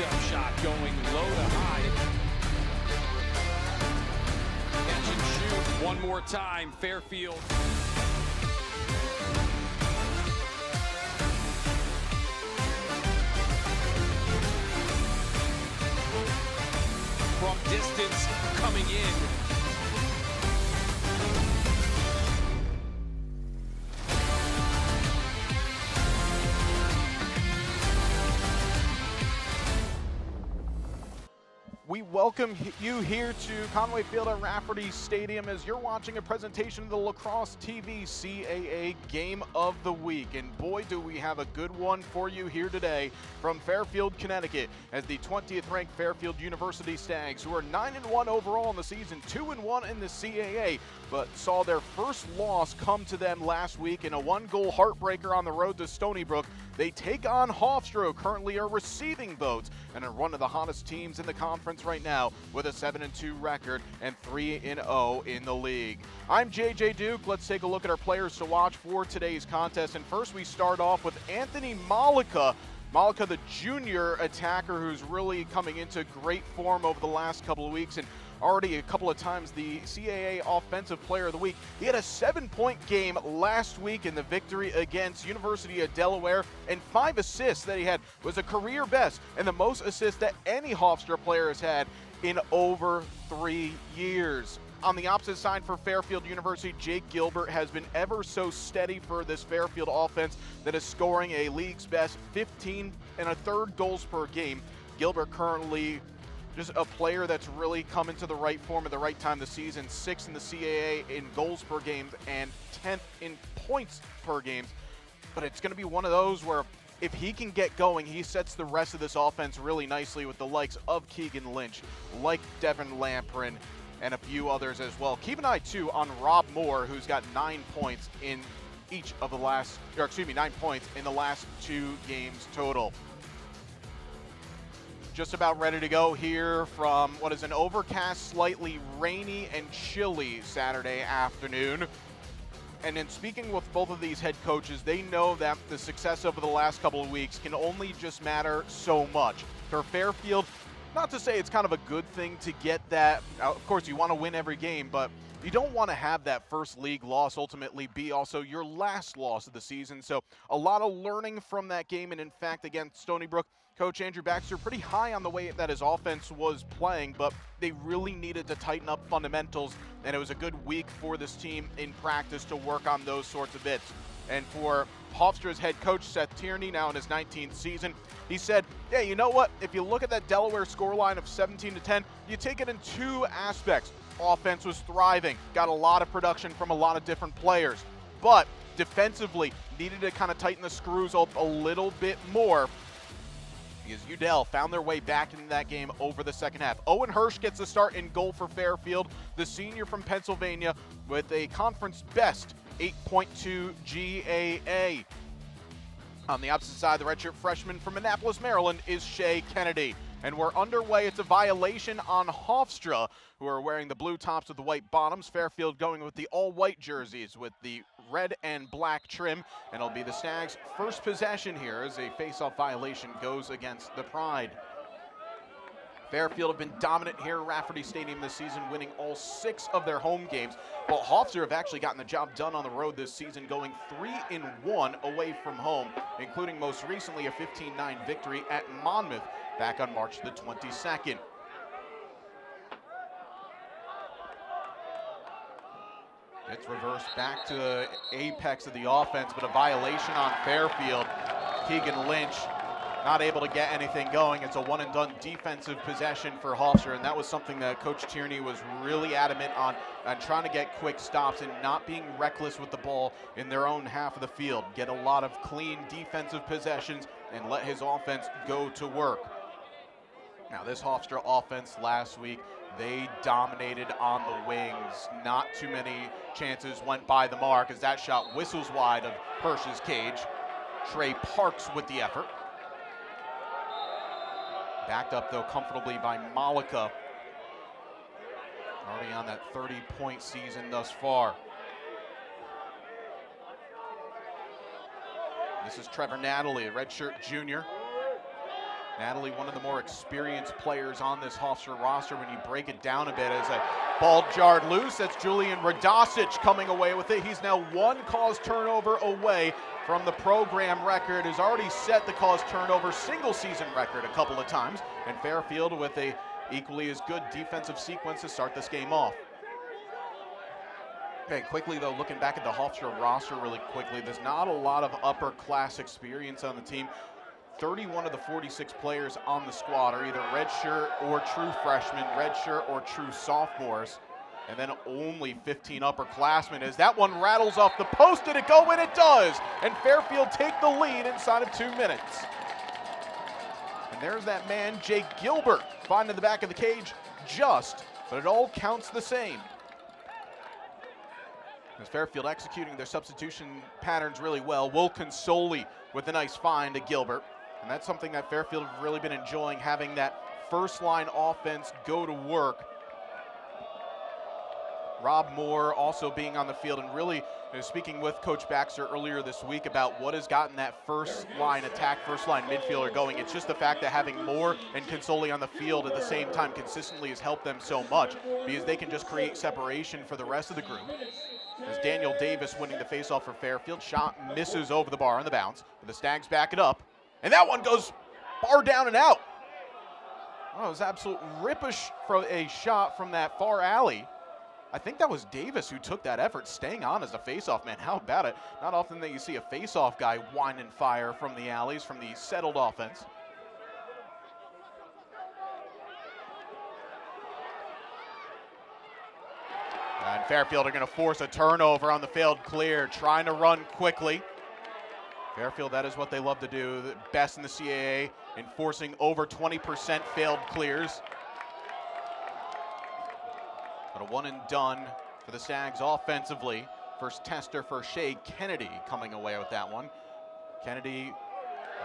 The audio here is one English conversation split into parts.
post-up shot going low to high. Catch and shoot one more time, Fairfield. From distance coming in. We welcome you here to Conway Field at Rafferty Stadium as you're watching a presentation of the Lacrosse TV CAA Game of the Week. And boy, do we have a good one for you here today from Fairfield, Connecticut, as the 20th ranked Fairfield University Stags, who are 9-1 overall in the season, 2-1 in the CAA, but saw their first loss come to them last week in a one-goal heartbreaker on the road to Stony Brook. They take on Hofstra, currently are receiving votes, and are one of the hottest teams in the conference right now with a 7-2 record and 3-0 in the league. I'm JJ Duke. Let's take a look at our players to watch for today's contest. And first we start off with Anthony Malika. Malika, the junior attacker who's really coming into great form over the last couple of weeks and already a couple of times the CAA Offensive Player of the Week. He had a 7-point game last week in the victory against University of Delaware, and 5 assists that he had was a career best and the most assists that any Hofstra player has had in over 3 years. On the opposite side for Fairfield University, Jake Gilbert has been ever so steady for this Fairfield offense that is scoring a league's best 15 1/3 goals per game. Gilbert currently just a player that's really come into the right form at the right time this season. 6th in the CAA in goals per game and 10th in points per game. But it's going to be one of those where if he can get going, he sets the rest of this offense really nicely with the likes of Keegan Lynch, like Devin Lamprin, and a few others as well. Keep an eye too on Rob Moore, who's got 9 points in each of the last, 9 points in the last 2 games total. Just about ready to go here from what is an overcast, slightly rainy and chilly Saturday afternoon. And in speaking with both of these head coaches, they know that the success over the last couple of weeks can only just matter so much. For Fairfield, not to say it's kind of a good thing to get that. Of course, you want to win every game, but you don't want to have that first league loss ultimately be also your last loss of the season. So a lot of learning from that game. And in fact, against Stony Brook, Coach Andrew Baxter pretty high on the way that his offense was playing, but they really needed to tighten up fundamentals, and it was a good week for this team in practice to work on those sorts of bits. And for Hofstra's head coach, Seth Tierney, now in his 19th season, he said, yeah, you know what? If you look at that Delaware scoreline of 17-10, you take it in 2 aspects. Offense was thriving, got a lot of production from a lot of different players, but defensively needed to kind of tighten the screws up a little bit more, because Udell found their way back into that game over the second half. Owen Hirsch gets the start in goal for Fairfield, the senior from Pennsylvania, with a conference best 8.2 GAA. On the opposite side, the redshirt freshman from Annapolis, Maryland, is Shea Kennedy. And we're underway. It's a violation on Hofstra, who are wearing the blue tops with the white bottoms. Fairfield going with the all-white jerseys with the red and black trim. And it'll be the Stags' first possession here as a face-off violation goes against the Pride. Fairfield have been dominant here at Rafferty Stadium this season, winning all 6 of their home games. While Hofstra have actually gotten the job done on the road this season, going 3-1 away from home, including most recently a 15-9 victory at Monmouth back on March the 22nd. It's reversed back to the apex of the offense, but a violation on Fairfield. Keegan Lynch not able to get anything going. It's a one-and-done defensive possession for Hofstra, and that was something that Coach Tierney was really adamant on trying to get quick stops and not being reckless with the ball in their own half of the field. Get a lot of clean defensive possessions and let his offense go to work. Now, this Hofstra offense last week, they dominated on the wings. Not too many chances went by the mark as that shot whistles wide of Hirsch's cage. Trey Parks with the effort. Backed up, though, comfortably by Malika. Already on that 30-point season thus far. This is Trevor Natalie, a redshirt junior. Natalie, one of the more experienced players on this Hofstra roster when you break it down a bit, as a ball jarred loose. That's Julian Radosic coming away with it. He's now one caused turnover away from the program record. Has already set the caused turnover single season record a couple of times. And Fairfield with a equally as good defensive sequence to start this game off. Okay, quickly though, looking back at the Hofstra roster really quickly, there's not a lot of upper class experience on the team. 31 of the 46 players on the squad are either redshirt or true freshmen, redshirt or true sophomores, and then only 15 upperclassmen. As that one rattles off the post, did it go in? It does, and Fairfield take the lead inside of 2 minutes. And there's that man, Jake Gilbert, finding the back of the cage just, but it all counts the same. As Fairfield executing their substitution patterns really well. Will Consoli with a nice find to Gilbert. And that's something that Fairfield have really been enjoying, having that first line offense go to work. Rob Moore also being on the field and really speaking with Coach Baxter earlier this week about what has gotten that first line attack, first line midfielder going. It's just the fact that having Moore and Consoli on the field at the same time consistently has helped them so much, because they can just create separation for the rest of the group. As Daniel Davis winning the faceoff for Fairfield, shot misses over the bar on the bounce, but the Stags back it up. And that one goes bar down and out. Oh, it was absolute rippish for a shot from that far alley. I think that was Davis who took that effort, staying on as a faceoff man. How about it? Not often that you see a faceoff guy whine and fire from the alleys, from the settled offense. And Fairfield are going to force a turnover on the failed clear, trying to run quickly. Fairfield, that is what they love to do, the best in the CAA, enforcing over 20% failed clears. But a one and done for the Stags offensively. First tester for Shea Kennedy coming away with that one. Kennedy,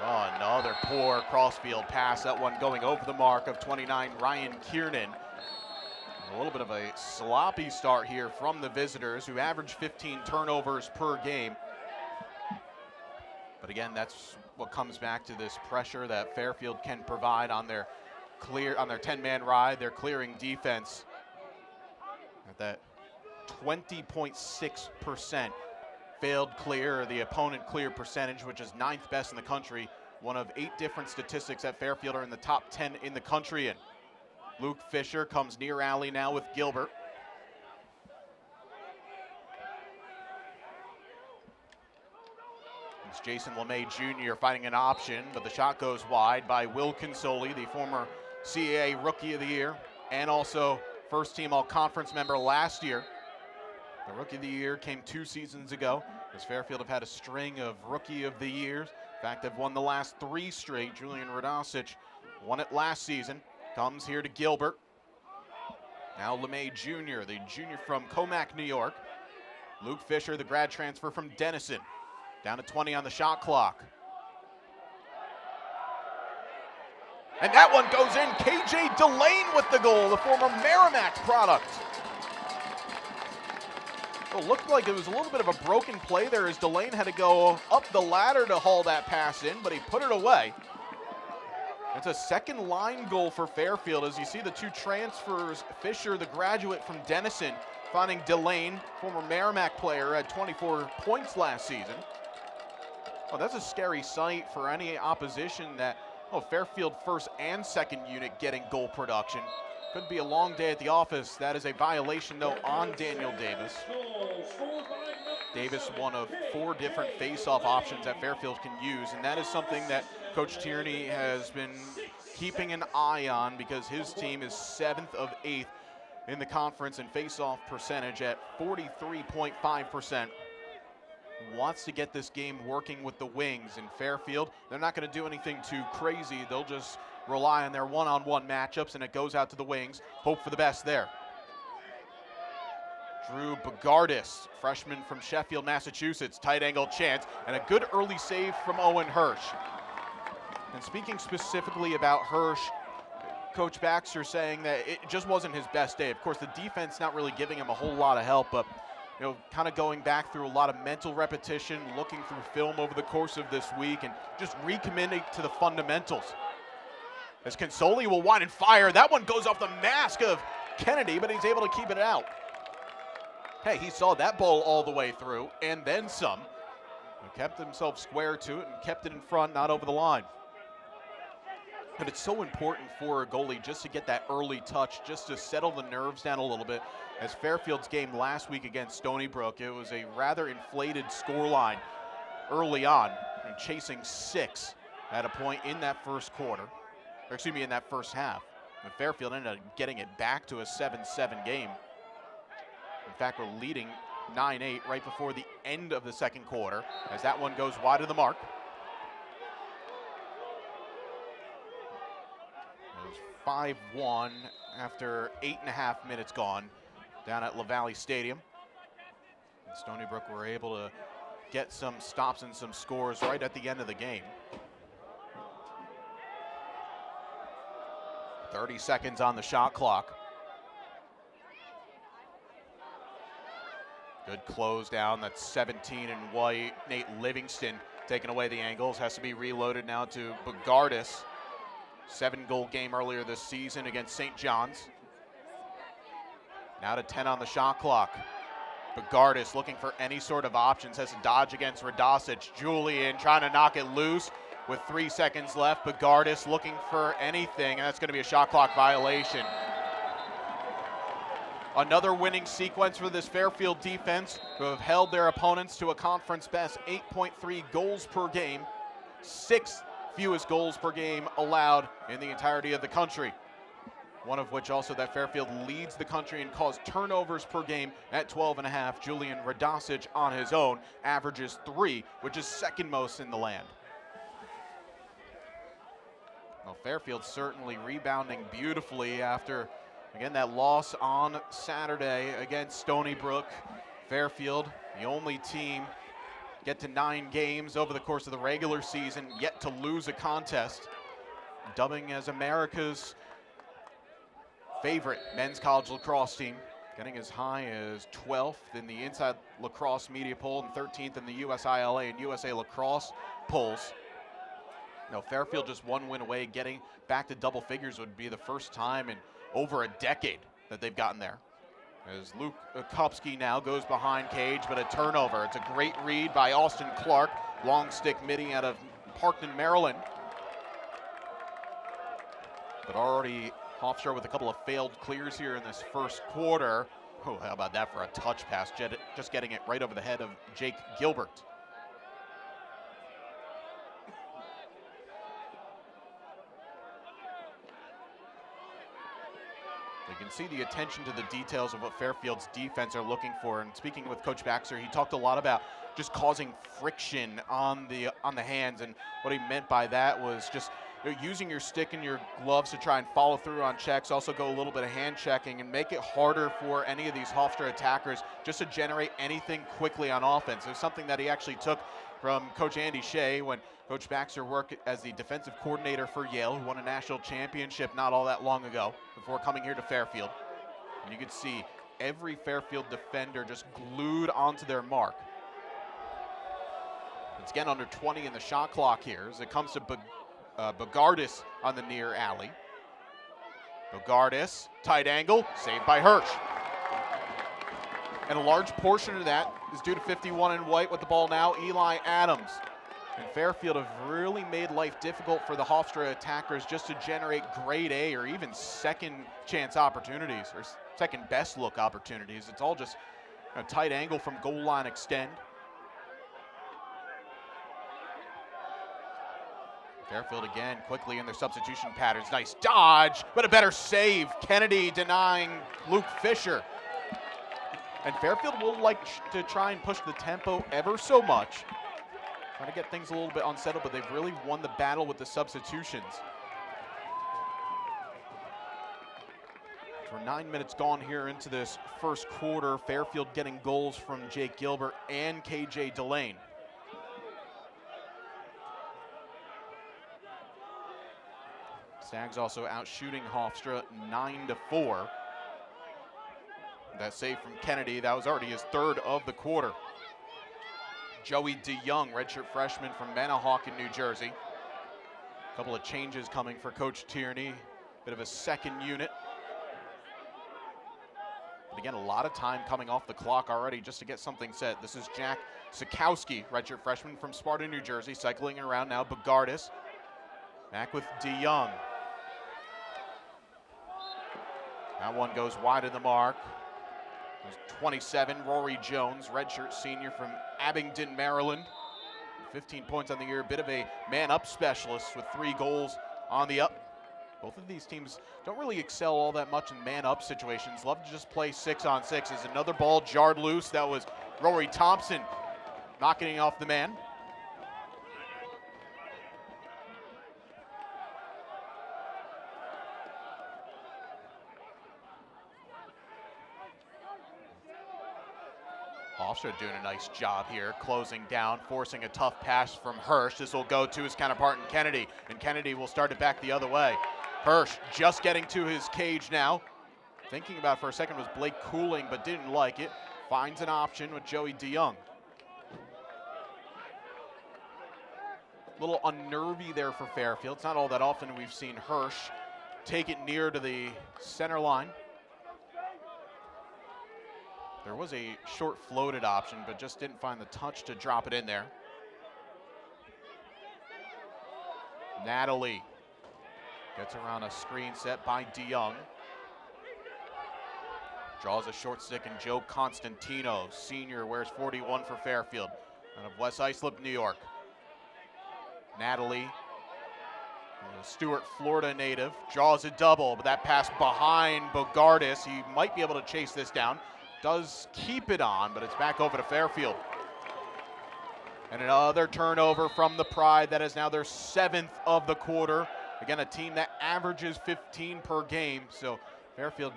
oh, another poor crossfield pass. That one going over the mark of 29, Ryan Kiernan. A little bit of a sloppy start here from the visitors, who average 15 turnovers per game. But again, that's what comes back to this pressure that Fairfield can provide on their 10-man ride, their clearing defense. At that 20.6% failed clear, or the opponent clear percentage, which is 9th best in the country. One of 8 different statistics at Fairfield are in the top 10 in the country. And Luke Fisher comes near alley now with Gilbert. It's Jason LeMay Jr. fighting an option, but the shot goes wide by Will Consoli, the former CAA Rookie of the Year, and also first team all-conference member last year. The Rookie of the Year came 2 seasons ago, as Fairfield have had a string of Rookie of the Years. In fact, they've won the last 3 straight. Julian Radosic won it last season. Comes here to Gilbert. Now LeMay Jr., the junior from Comac, New York. Luke Fisher, the grad transfer from Denison. Down to 20 on the shot clock. And that one goes in. KJ Delane with the goal, the former Merrimack product. It looked like it was a little bit of a broken play there, as Delane had to go up the ladder to haul that pass in, but he put it away. It's a second line goal for Fairfield, as you see the 2 transfers. Fisher, the graduate from Denison, finding Delane, former Merrimack player, had 24 points last season. Well, that's a scary sight for any opposition that, Fairfield first and second unit getting goal production. Could be a long day at the office. That is a violation, though, on Daniel Davis. Davis, one of 4 different face-off options that Fairfield can use, and that is something that Coach Tierney has been keeping an eye on, because his team is 7th of 8th in the conference in face-off percentage at 43.5%. Wants to get this game working with the wings. In Fairfield, they're not going to do anything too crazy. They'll just rely on their one-on-one matchups, and it goes out to the wings. Hope for the best there. Drew Bogardis, freshman from Sheffield, Massachusetts. Tight angle chance, and a good early save from Owen Hirsch. And speaking specifically about Hirsch, Coach Baxter saying that it just wasn't his best day. Of course, the defense not really giving him a whole lot of help, but kind of going back through a lot of mental repetition, looking through film over the course of this week, and just recommitting to the fundamentals. As Consoli will wind and fire. That one goes off the mask of Kennedy, but he's able to keep it out. Hey, he saw that ball all the way through and then some. He kept himself square to it and kept it in front, not over the line. But it's so important for a goalie just to get that early touch, just to settle the nerves down a little bit. As Fairfield's game last week against Stony Brook, it was a rather inflated scoreline early on, and chasing 6 at a point in that first quarter, or excuse me, in that first half. And Fairfield ended up getting it back to a 7-7 game. In fact, we're leading 9-8 right before the end of the second quarter, as that one goes wide of the mark. It was 5-1 after 8.5 minutes gone down at LaValle Stadium. And Stony Brook were able to get some stops and some scores right at the end of the game. 30 seconds on the shot clock. Good close down. That's 17 in white. Nate Livingston taking away the angles. Has to be reloaded now to Bogardus. 7-goal game earlier this season against St. John's. Now to 10 on the shot clock. Bogardus looking for any sort of options. Has to dodge against Radosic. Julian trying to knock it loose with 3 seconds left. Bogardus looking for anything, and that's going to be a shot clock violation. Another winning sequence for this Fairfield defense, who have held their opponents to a conference best 8.3 goals per game, 6th fewest goals per game allowed in the entirety of the country. One of which also that Fairfield leads the country in caused turnovers per game at 12.5. Julian Radosic on his own averages 3, which is second most in the land. Well, Fairfield certainly rebounding beautifully after, again, that loss on Saturday against Stony Brook. Fairfield, the only team get to 9 games over the course of the regular season, yet to lose a contest, dubbing as America's favorite men's college lacrosse team, getting as high as 12th in the Inside Lacrosse Media Poll and 13th in the USILA and USA Lacrosse polls. No, Fairfield just 1 win away. Getting back to double figures would be the first time in over a decade that they've gotten there. As Luke Kupski now goes behind cage, but a turnover. It's a great read by Austin Clark, long stick midi out of Parkton, Maryland. But already Hofstra with a couple of failed clears here in this first quarter. Oh, how about that for a touch pass? Just getting it right over the head of Jake Gilbert. You can see the attention to the details of what Fairfield's defense are looking for. And speaking with Coach Baxter, he talked a lot about just causing friction on the hands. And what he meant by that was just using your stick and your gloves to try and follow through on checks, also go a little bit of hand checking and make it harder for any of these Hofstra attackers just to generate anything quickly on offense. It was something that he actually took from Coach Andy Shea when Coach Baxter worked as the defensive coordinator for Yale, who won a national championship not all that long ago before coming here to Fairfield. And you could see every Fairfield defender just glued onto their mark. It's again under 20 in the shot clock here as it comes to Bogardus on the near alley. Bogardus, tight angle, saved by Hirsch. And a large portion of that is due to 51 in white with the ball now, Eli Adams. And Fairfield have really made life difficult for the Hofstra attackers just to generate grade A or even second chance opportunities or second best look opportunities. It's all just a tight angle from goal line extend. Fairfield again quickly in their substitution patterns. Nice dodge, but a better save. Kennedy denying Luke Fisher. And Fairfield will like to try and push the tempo ever so much. Trying to get things a little bit unsettled, but they've really won the battle with the substitutions. We're 9 minutes gone here into this first quarter. Fairfield getting goals from Jake Gilbert and KJ Delane. Stags also out shooting Hofstra 9-4. That save from Kennedy, that was already his third of the quarter. Joey DeYoung, redshirt freshman from Manahawk in New Jersey. Couple of changes coming for Coach Tierney. Bit of a second unit. But again, a lot of time coming off the clock already just to get something set. This is Jack Sikowski, redshirt freshman from Sparta, New Jersey, cycling around now. Bogardus back with DeYoung. That one goes wide of the mark. There's 27, Rory Jones, redshirt senior from Abingdon, Maryland. 15 points on the year, a bit of a man-up specialist with 3 goals on the up. Both of these teams don't really excel all that much in man-up situations. Love to just play 6-on-6. As another ball jarred loose. That was Rory Thompson knocking it off the man. Hofstra doing a nice job here, closing down, forcing a tough pass from Hirsch. This will go to his counterpart in Kennedy, and Kennedy will start it back the other way. Hirsch just getting to his cage now. Thinking about it for a second was Blake Cooling, but didn't like it. Finds an option with Joey DeYoung. A little unnervy there for Fairfield. It's not all that often we've seen Hirsch take it near to the center line. There was a short floated option, but just didn't find the touch to drop it in there. Natalie gets around a screen set by DeYoung. Draws a short stick, and Joe Constantino, senior, wears 41 for Fairfield, out of West Islip, New York. Natalie, a Stuart, Florida native, draws a double, but that pass behind Bogardus. He might be able to chase this down. Does keep it on, but it's back over to Fairfield. And another turnover from the Pride. That is now their 7th of the quarter. Again, a team that averages 15 per game. So Fairfield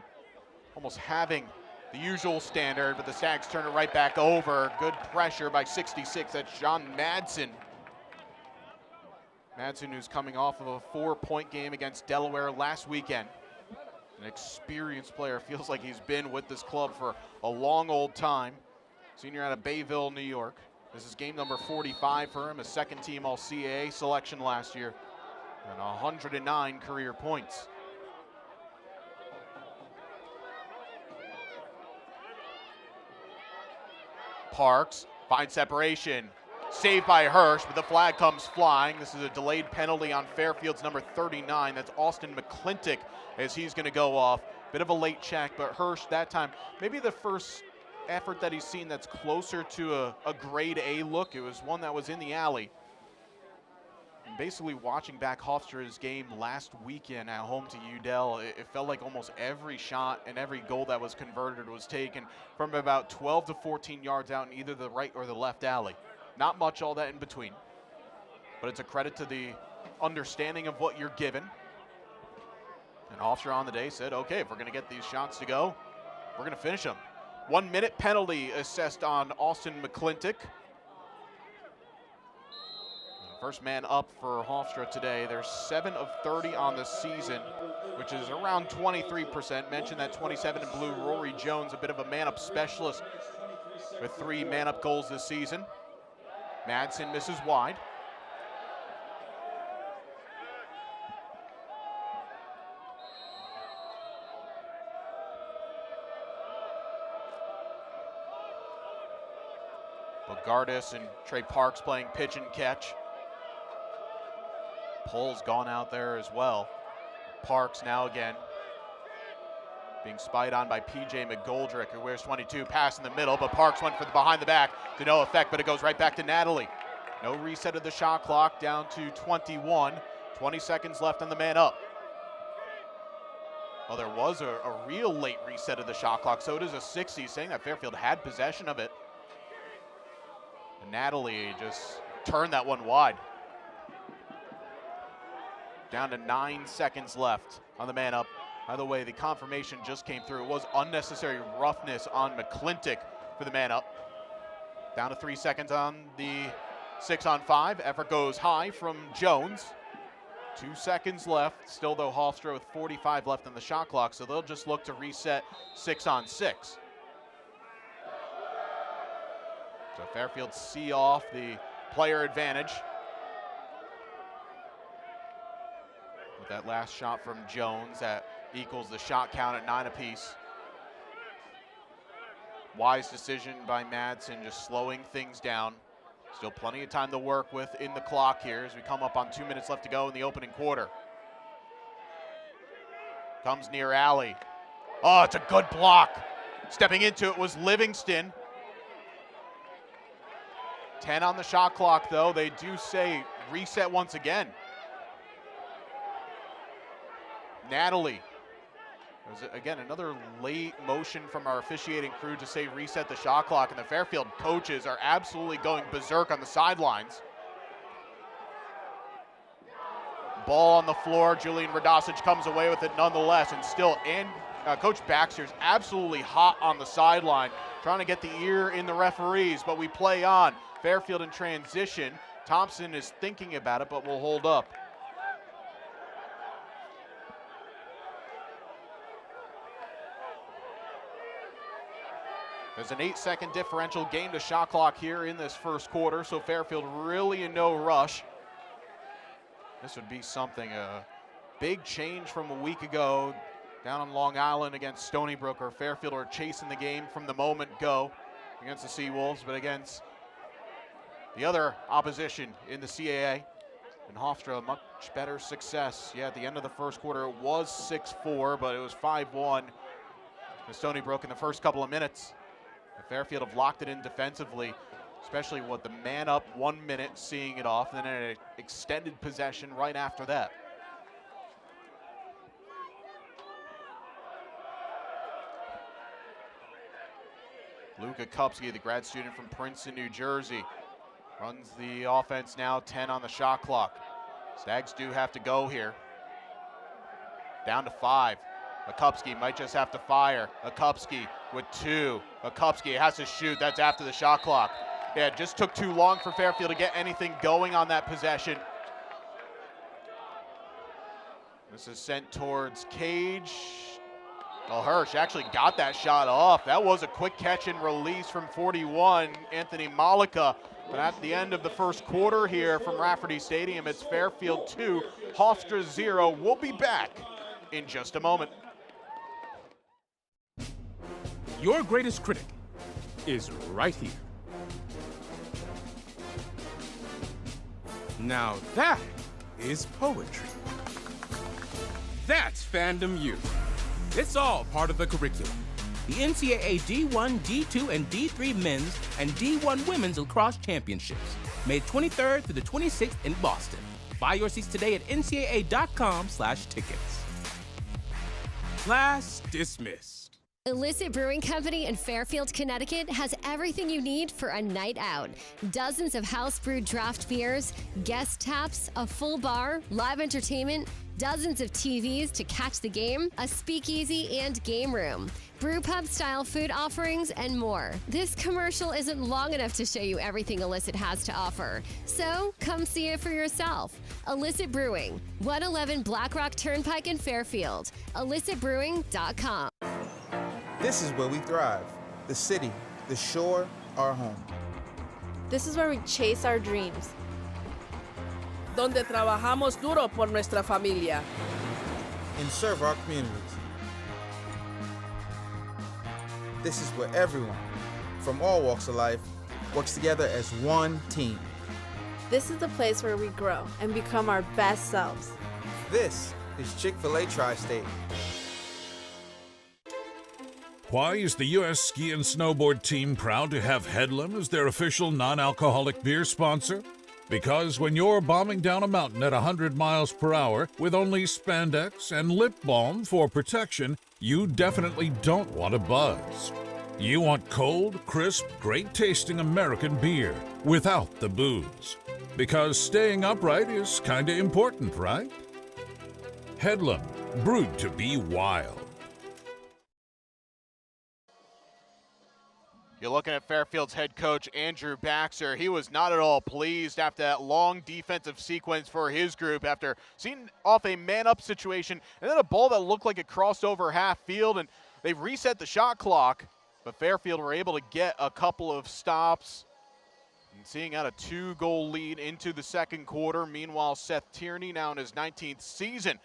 almost having the usual standard, but the Stags turn it right back over. Good pressure by 66. That's John Madsen. Madsen, who's coming off of a 4-point game against Delaware last weekend. An experienced player, feels like he's been with this club for a long old time. Senior out of Bayville, New York. This is game number 45 for him, a second-team All-CAA selection last year, and 109 career points. Parks finds separation. Saved by Hirsch, but the flag comes flying. This is a delayed penalty on Fairfield's number 39. That's Austin McClintock as he's going to go off. Bit of a late check, but Hirsch that time, maybe the first effort that he's seen that's closer to a grade A look. It was one that was in the alley. And basically watching back Hofstra's game last weekend at home to Udell, it felt like almost every shot and every goal that was converted was taken from about 12 to 14 yards out in either the right or the left alley. Not much all that in between, but it's a credit to the understanding of what you're given. And Hofstra on the day said, okay, if we're going to get these shots to go, we're going to finish them. 1-minute penalty assessed on Austin McClintock. First man up for Hofstra today. They're 7 of 30 on the season, which is around 23%. Mentioned that 27 in blue, Rory Jones, a bit of a man-up specialist with 3 man-up goals this season. Madsen misses wide. Bogardus and Trey Parks playing pitch and catch. Pole's gone out there as well. Parks now again being spied on by PJ McGoldrick, who wears 22. Pass in the middle, but Parks went for the behind the back to no effect, but it goes right back to Natalie. No reset of the shot clock, down to 21. 20 seconds left on the man up. Well, there was a real late reset of the shot clock, so it is a 60, saying that Fairfield had possession of it. And Natalie just turned that one wide. Down to 9 seconds left on the man up. By the way, the confirmation just came through. It was unnecessary roughness on McClintock for the man up. Down to 3 seconds on the 6-on-5. Effort goes high from Jones. 2 seconds left. Still, though, Hofstra with 45 left on the shot clock, so they'll just look to reset 6-on-6. So Fairfield see off the player advantage. with that last shot from Jones that equals the shot count at 9 apiece. Wise decision by Madsen, just slowing things down. Still plenty of time to work with in the clock here as we come up on 2 minutes left to go in the opening quarter. Comes near alley. Oh, it's a good block. Stepping into it was Livingston. 10 on the shot clock, though. They do say reset once again. Natalie. There's, again, another late motion from our officiating crew to say reset the shot clock, and the Fairfield coaches are absolutely going berserk on the sidelines. Ball on the floor. Julian Radosic comes away with it nonetheless, and still, Coach Baxter's absolutely hot on the sideline, trying to get the ear in the referees, but we play on. Fairfield in transition. Thompson is thinking about it, but will hold up. There's an 8-second differential game to shot clock here in this first quarter, so Fairfield really in no rush. This would be something, a big change from a week ago down on Long Island against Stony Brook, where Fairfield are chasing the game from the moment go against the Seawolves, but against the other opposition in the CAA. And Hofstra, much better success. Yeah, at the end of the first quarter, it was 6-4, but it was 5-1 to Stony Brook in the first couple of minutes. Fairfield have locked it in defensively, especially with the man up 1 minute, seeing it off, and then an extended possession right after that. Luka Kupski, the grad student from Princeton, New Jersey, runs the offense now, 10 on the shot clock. Stags do have to go here. Down to 5. Akupski might just have to fire. Akupski with 2. Akupski has to shoot. That's after the shot clock. Yeah, it just took too long for Fairfield to get anything going on that possession. This is sent towards Cage. Oh, Hirsch actually got that shot off. That was a quick catch and release from 41, Anthony Malika. But at the end of the first quarter here from Rafferty Stadium, it's Fairfield 2, Hofstra 0. We'll be back in just a moment. Your greatest critic is right here. Now that is poetry. That's Fandom U. It's all part of the curriculum. The NCAA D1, D2, and D3 men's and D1 women's lacrosse championships, May 23rd through the 26th in Boston. Buy your seats today at ncaa.com/tickets. Class dismissed. Illicit Brewing Company in Fairfield, Connecticut has everything you need for a night out. Dozens of house brewed draft beers, guest taps, a full bar, live entertainment, dozens of TVs to catch the game, a speakeasy and game room, brew pub style food offerings, and more. This commercial isn't long enough to show you everything Illicit has to offer. So come see it for yourself. Illicit Brewing, 111 Black Rock Turnpike in Fairfield. IllicitBrewing.com. This is where we thrive. The city, the shore, our home. This is where we chase our dreams. Donde trabajamos duro por nuestra familia. And serve our communities. This is where everyone, from all walks of life, works together as one team. This is the place where we grow and become our best selves. This is Chick-fil-A Tri-State. Why is the U.S. Ski and Snowboard Team proud to have Headlam as their official non-alcoholic beer sponsor? Because when you're bombing down a mountain at 100 miles per hour with only spandex and lip balm for protection, you definitely don't want to buzz. You want cold, crisp, great-tasting American beer without the booze. Because staying upright is kinda important, right? Headlam, brewed to be wild. You're looking at Fairfield's head coach, Andrew Baxter. He was not at all pleased after that long defensive sequence for his group after seeing off a man-up situation and then a ball that looked like it crossed over half field, and they've reset the shot clock, but Fairfield were able to get a couple of stops and seeing out a 2-goal lead into the second quarter. Meanwhile, Seth Tierney, now in his 19th season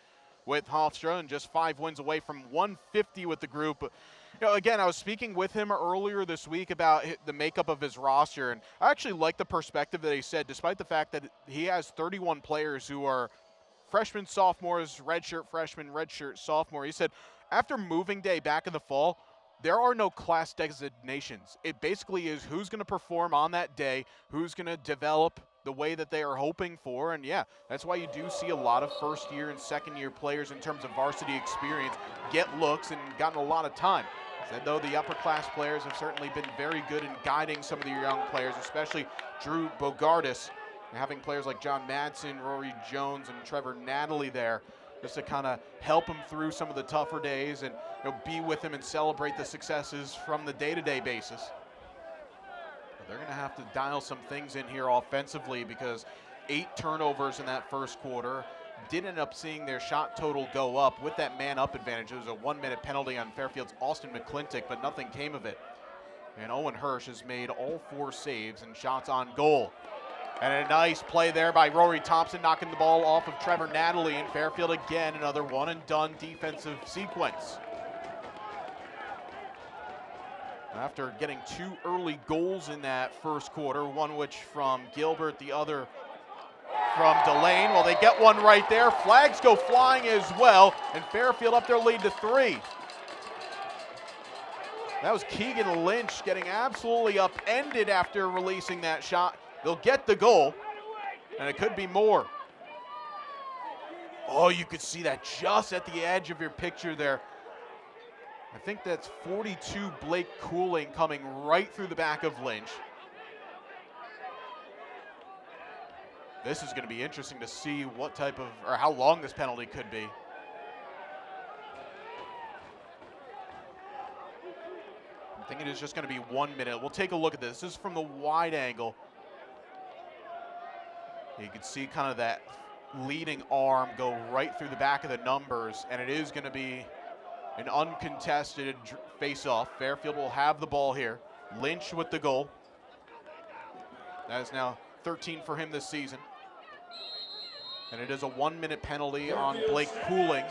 with Hofstra and just 5 wins away from 150 with the group. You know, again, I was speaking with him earlier this week about the makeup of his roster, and I actually like the perspective that he said, despite the fact that he has 31 players who are freshmen, sophomores, redshirt freshmen, redshirt sophomore. He said after moving day back in the fall, there are no class designations. It basically is who's going to perform on that day, who's going to develop the way that they are hoping for. And yeah, that's why you do see a lot of first year and second year players in terms of varsity experience get looks and gotten a lot of time. Said though the upper class players have certainly been very good in guiding some of the young players, especially Drew Bogardus, and having players like John Madsen, Rory Jones, and Trevor Natalie there just to kind of help him through some of the tougher days and be with him and celebrate the successes from the day-to-day basis. But they're going to have to dial some things in here offensively because 8 turnovers in that first quarter. Did end up seeing their shot total go up with that man-up advantage. It was a 1-minute penalty on Fairfield's Austin McClintock, but nothing came of it. And Owen Hirsch has made all 4 saves and shots on goal. And a nice play there by Rory Thompson, knocking the ball off of Trevor Natalie, and Fairfield again, another one-and-done defensive sequence. After getting 2 early goals in that first quarter, one which from Gilbert, the other from Delane. Well, they get one right there. Flags go flying as well, and Fairfield up their lead to 3. That was Keegan Lynch getting absolutely upended after releasing that shot. They'll get the goal, and it could be more. Oh, you could see that just at the edge of your picture there. I think that's 42 Blake Cooling coming right through the back of Lynch. This is going to be interesting to see what type of, or how long this penalty could be. I'm thinking it's just going to be 1 minute. We'll take a look at this. This is from the wide angle. You can see kind of that leading arm go right through the back of the numbers, and it is going to be an uncontested face-off. Fairfield will have the ball here. Lynch with the goal. That is now 13 for him this season. And it is a 1-minute penalty on Blake Cooling.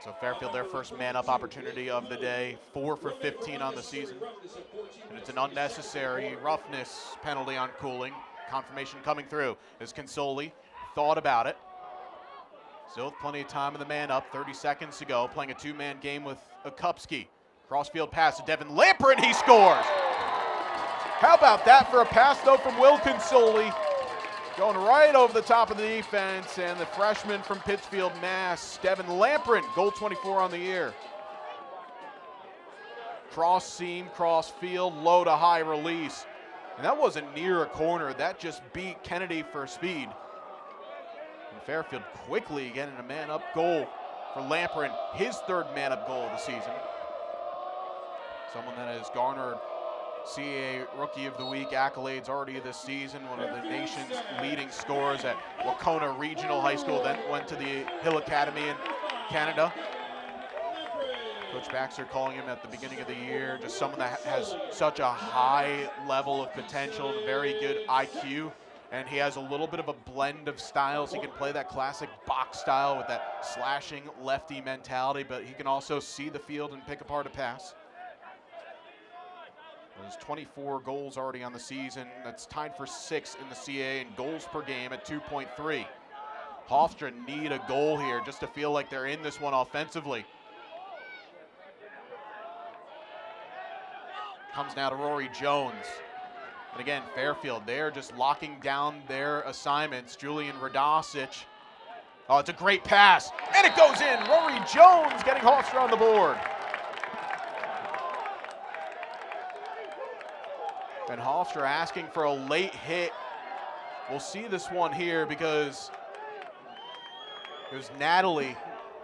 So Fairfield, their first man-up opportunity of the day, 4 for 15 on the season. And it's an unnecessary roughness penalty on Cooling. Confirmation coming through as Consoli thought about it. Still with plenty of time in the man-up, 30 seconds to go, playing a 2-man game with Akupski. Crossfield pass to Devin Lampert, he scores! How about that for a pass, though, from Will Consoli? Going right over the top of the defense, and the freshman from Pittsfield, Mass, Devin Lamprin, goal 24 on the year. Cross seam, cross field, low to high release. And that wasn't near a corner, that just beat Kennedy for speed. And Fairfield quickly getting a man-up goal for Lamprin, his 3rd man-up goal of the season. Someone that has garnered CAA Rookie of the Week accolades already this season, one of the nation's leading scorers at Wacona Regional High School, then went to the Hill Academy in Canada. Coach Baxter calling him at the beginning of the year just someone that has such a high level of potential, very good IQ, and he has a little bit of a blend of styles. He can play that classic box style with that slashing lefty mentality, but he can also see the field and pick apart a pass. There's 24 goals already on the season. That's tied for 6th in the CAA in goals per game at 2.3. Hofstra need a goal here just to feel like they're in this one offensively. Comes now to Rory Jones. And again, Fairfield, they're just locking down their assignments. Julian Radosic. Oh, it's a great pass, and it goes in. Rory Jones getting Hofstra on the board. And Hofstra asking for a late hit. We'll see this one here because it was Natalie.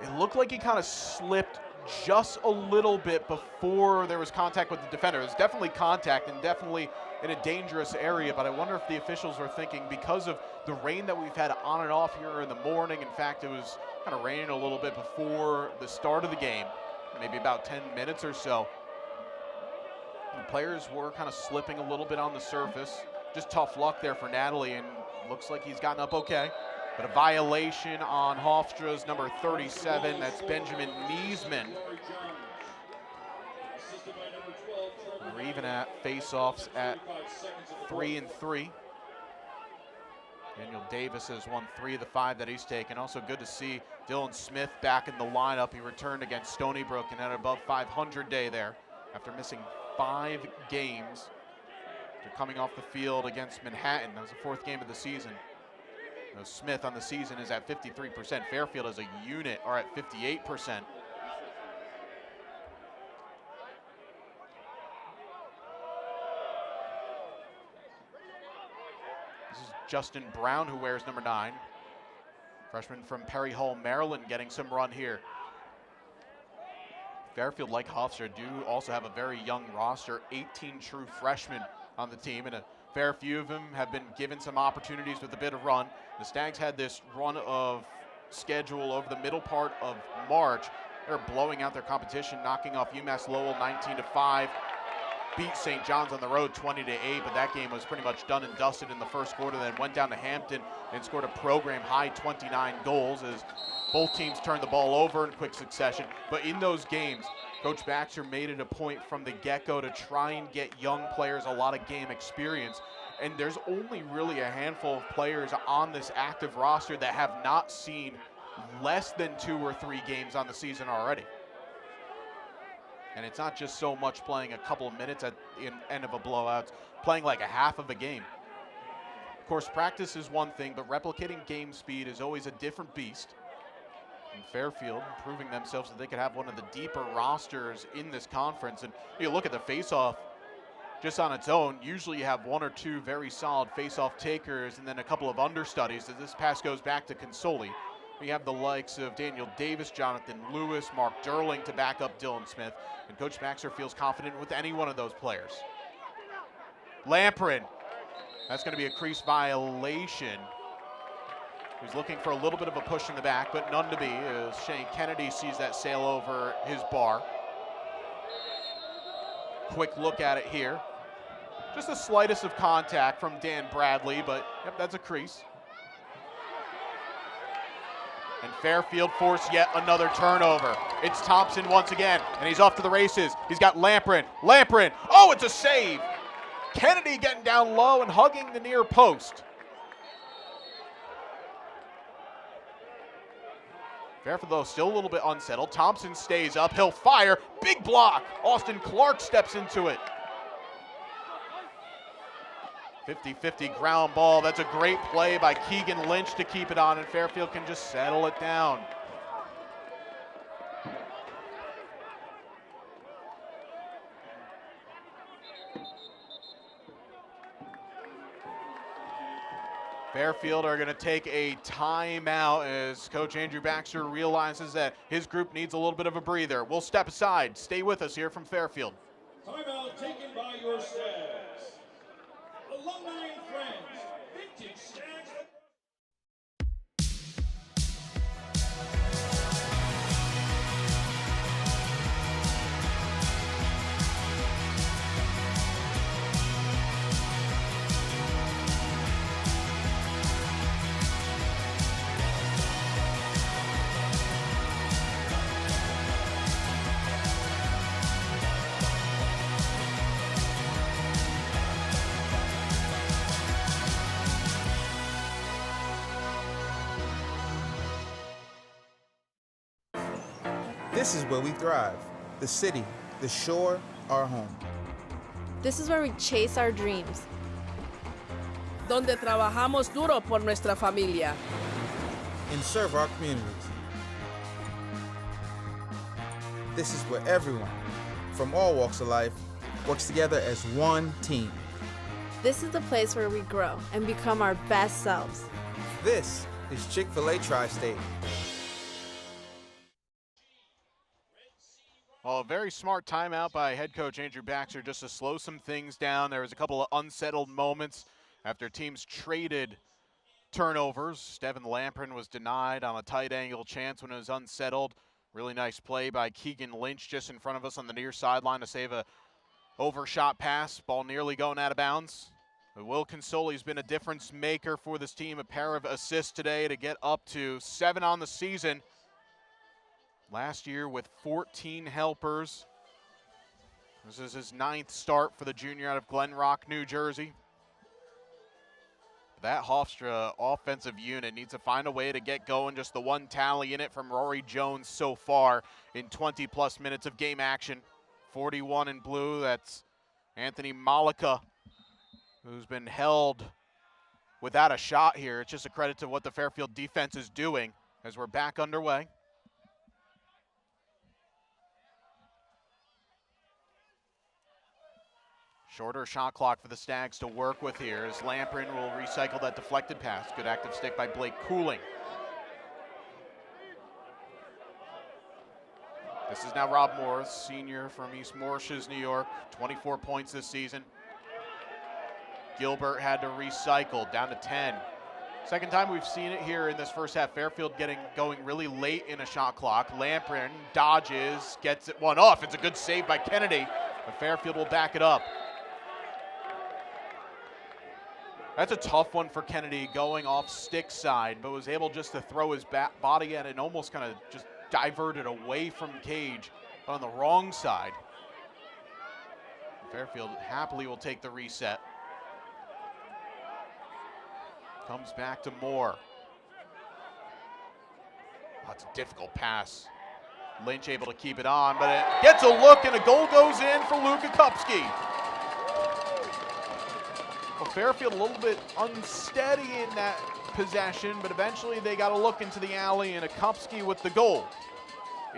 It looked like he kind of slipped just a little bit before there was contact with the defender. It was definitely contact and definitely in a dangerous area, but I wonder if the officials are thinking because of the rain that we've had on and off here in the morning. In fact, it was kind of raining a little bit before the start of the game. maybe about 10 minutes or so. The players were kind of slipping a little bit on the surface. Just tough luck there for Natalie, and looks like he's gotten up okay. But a violation on Hofstra's number 37, that's Benjamin Niesman. We're even at face-offs at 3-3. Daniel Davis has won 3 of the 5 that he's taken. Also good to see Dylan Smith back in the lineup. He returned against Stony Brook and had an above 500 day there after missing 5 games. They're coming off the field against Manhattan. That was the 4th game of the season. Now Smith on the season is at 53%. Fairfield as a unit are at 58%. This is Justin Brown, who wears number 9. Freshman from Perry Hall, Maryland, getting some run here. Fairfield, like Hofstra, do also have a very young roster, 18 true freshmen on the team, and a fair few of them have been given some opportunities with a bit of run. The Stags had this run of schedule over the middle part of March. They're blowing out their competition, knocking off UMass Lowell 19-5. Beat St. John's on the road 20-8, but that game was pretty much done and dusted in the first quarter. Then went down to Hampton and scored a program high 29 goals as both teams turned the ball over in quick succession. But in those games, Coach Baxter made it a point from the get-go to try and get young players a lot of game experience. And there's only really a handful of players on this active roster that have not seen less than 2 or 3 games on the season already. And it's not just so much playing a couple of minutes at the end of a blowout, it's playing like a half of a game. Of course, practice is one thing, but replicating game speed is always a different beast. And Fairfield proving themselves that they could have one of the deeper rosters in this conference. And you look at the face-off just on its own, usually you have 1 or 2 very solid face-off takers and then a couple of understudies. As this pass goes back to Consoli, we have the likes of Daniel Davis, Jonathan Lewis, Mark Derling to back up Dylan Smith. And Coach Baxter feels confident with any one of those players. Lamprin, that's going to be a crease violation. He's looking for a little bit of a push in the back, but none to be as Shane Kennedy sees that sail over his bar. Quick look at it here. Just the slightest of contact from Dan Bradley, but yep, that's a crease. And Fairfield forced yet another turnover. It's Thompson once again, and he's off to the races. He's got Lamprin. Lamprin, oh, it's a save! Kennedy getting down low and hugging the near post. Fairfield, though, still a little bit unsettled. Thompson stays up, he'll fire, big block. Austin Clark steps into it. 50-50 ground ball. That's a great play by Keegan Lynch to keep it on, and Fairfield can just settle it down. Fairfield are going to take a timeout as Coach Andrew Baxter realizes that his group needs a little bit of a breather. We'll step aside. Stay with us here from Fairfield. Timeout taken by your Stags. Alumni and friends, vintage Stags. This is where we thrive. The city, the shore, our home. This is where we chase our dreams. Donde trabajamos duro por nuestra familia. And serve our communities. This is where everyone, from all walks of life, works together as one team. This is the place where we grow and become our best selves. This is Chick-fil-A Tri-State. Well, a very smart timeout by head coach Andrew Baxter just to slow some things down. There was a couple of unsettled moments after teams traded turnovers. Devin Lamprin was denied on a tight angle chance when it was unsettled. Really nice play by Keegan Lynch just in front of us on the near sideline to save a overshot pass. Ball nearly going out of bounds. But Will Consoli's been a difference maker for this team. A pair of assists today to get up to 7 on the season. Last year with 14 helpers. This is his 9th start for the junior out of Glen Rock, New Jersey. That Hofstra offensive unit needs to find a way to get going. Just the one tally in it from Rory Jones so far in 20-plus minutes of game action. 41 in blue, that's Anthony Malika, who's been held without a shot here. It's just a credit to what the Fairfield defense is doing as we're back underway. Shorter shot clock for the Stags to work with here as Lamprin will recycle that deflected pass. Good active stick by Blake Cooling. This is now Rob Morris, senior from East Morshes, New York. 24 points this season. Gilbert had to recycle, down to 10. Second time we've seen it here in this first half. Fairfield going really late in a shot clock. Lamprin dodges, gets it one off. It's a good save by Kennedy, but Fairfield will back it up. That's a tough one for Kennedy going off stick side, but was able just to throw his body at it and almost kind of just diverted away from Cage on the wrong side. Fairfield happily will take the reset. Comes back to Moore. That's a difficult pass. Lynch able to keep it on, but it gets a look and a goal goes in for Luka Kupski. Well, Fairfield a little bit unsteady in that possession, but eventually they got a look into the alley and a Kupski with the goal.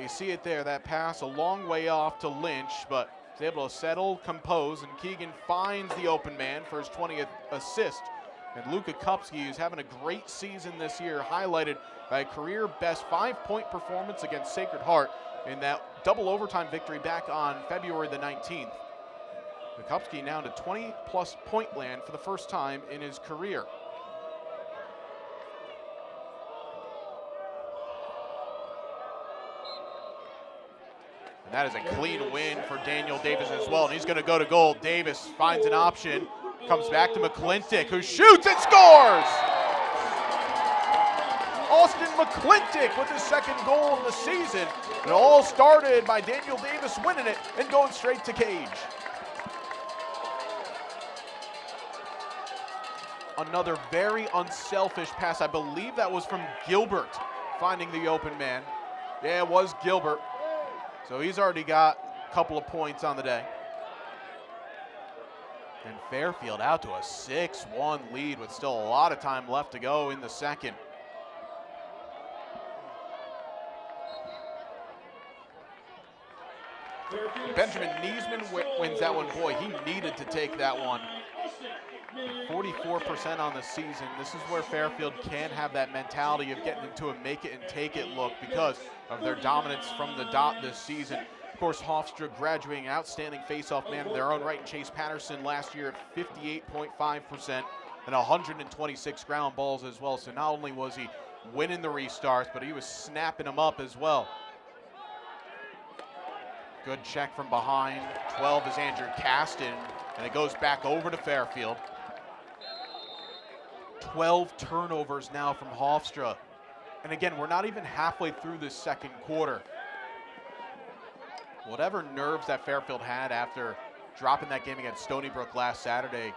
You see it there, that pass a long way off to Lynch, but he's able to settle, compose, and Keegan finds the open man for his 20th assist. And Luka Kupski, who's having a great season this year, highlighted by a career best 5-point performance against Sacred Heart in that double overtime victory back on February the 19th. Kupski now to 20-plus point land for the first time in his career. And that is a clean win for Daniel Davis as well, and he's going to go to goal. Davis finds an option, comes back to McClintock, who shoots and scores! Austin McClintock with his second goal of the season. It all started by Daniel Davis winning it and going straight to Cage. Another very unselfish pass. I believe that was from Gilbert finding the open man. Yeah, it was Gilbert. So he's already got a couple of points on the day. And Fairfield out to a 6-1 lead with still a lot of time left to go in the second. Benjamin Niesman wins that one. Boy, he needed to take that one. 44% on the season. This is where Fairfield can have that mentality of getting into a make it and take it look because of their dominance from the dot this season. Of course, Hofstra graduating outstanding faceoff man in their own right. Chase Patterson last year at 58.5% and 126 ground balls as well. So not only was he winning the restarts, but he was snapping them up as well. Good check from behind. 12 is Andrew Caston, and it goes back over to Fairfield. 12 turnovers now from Hofstra. And again, we're not even halfway through this second quarter. Whatever nerves that Fairfield had after dropping that game against Stony Brook last Saturday,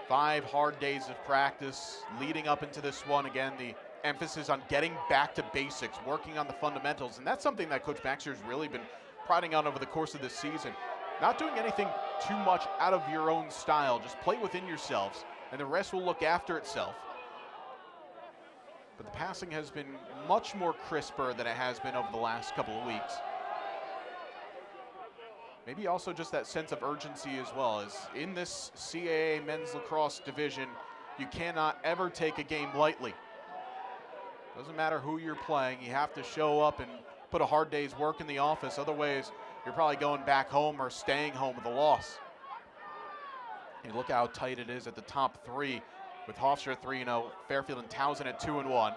5 hard days of practice leading up into this one. Again, the emphasis on getting back to basics, working on the fundamentals, and that's something that Coach Baxter's really been priding on over the course of this season. Not doing anything too much out of your own style, just play within yourselves, and the rest will look after itself. But the passing has been much more crisper than it has been over the last couple of weeks. Maybe also just that sense of urgency as well, as in this CAA men's lacrosse division, you cannot ever take a game lightly. Doesn't matter who you're playing, you have to show up and put a hard day's work in the office. Otherwise, you're probably going back home or staying home with a loss. You look how tight it is at the top 3 with Hofstra 3-0, Fairfield and Townsend at 2-1.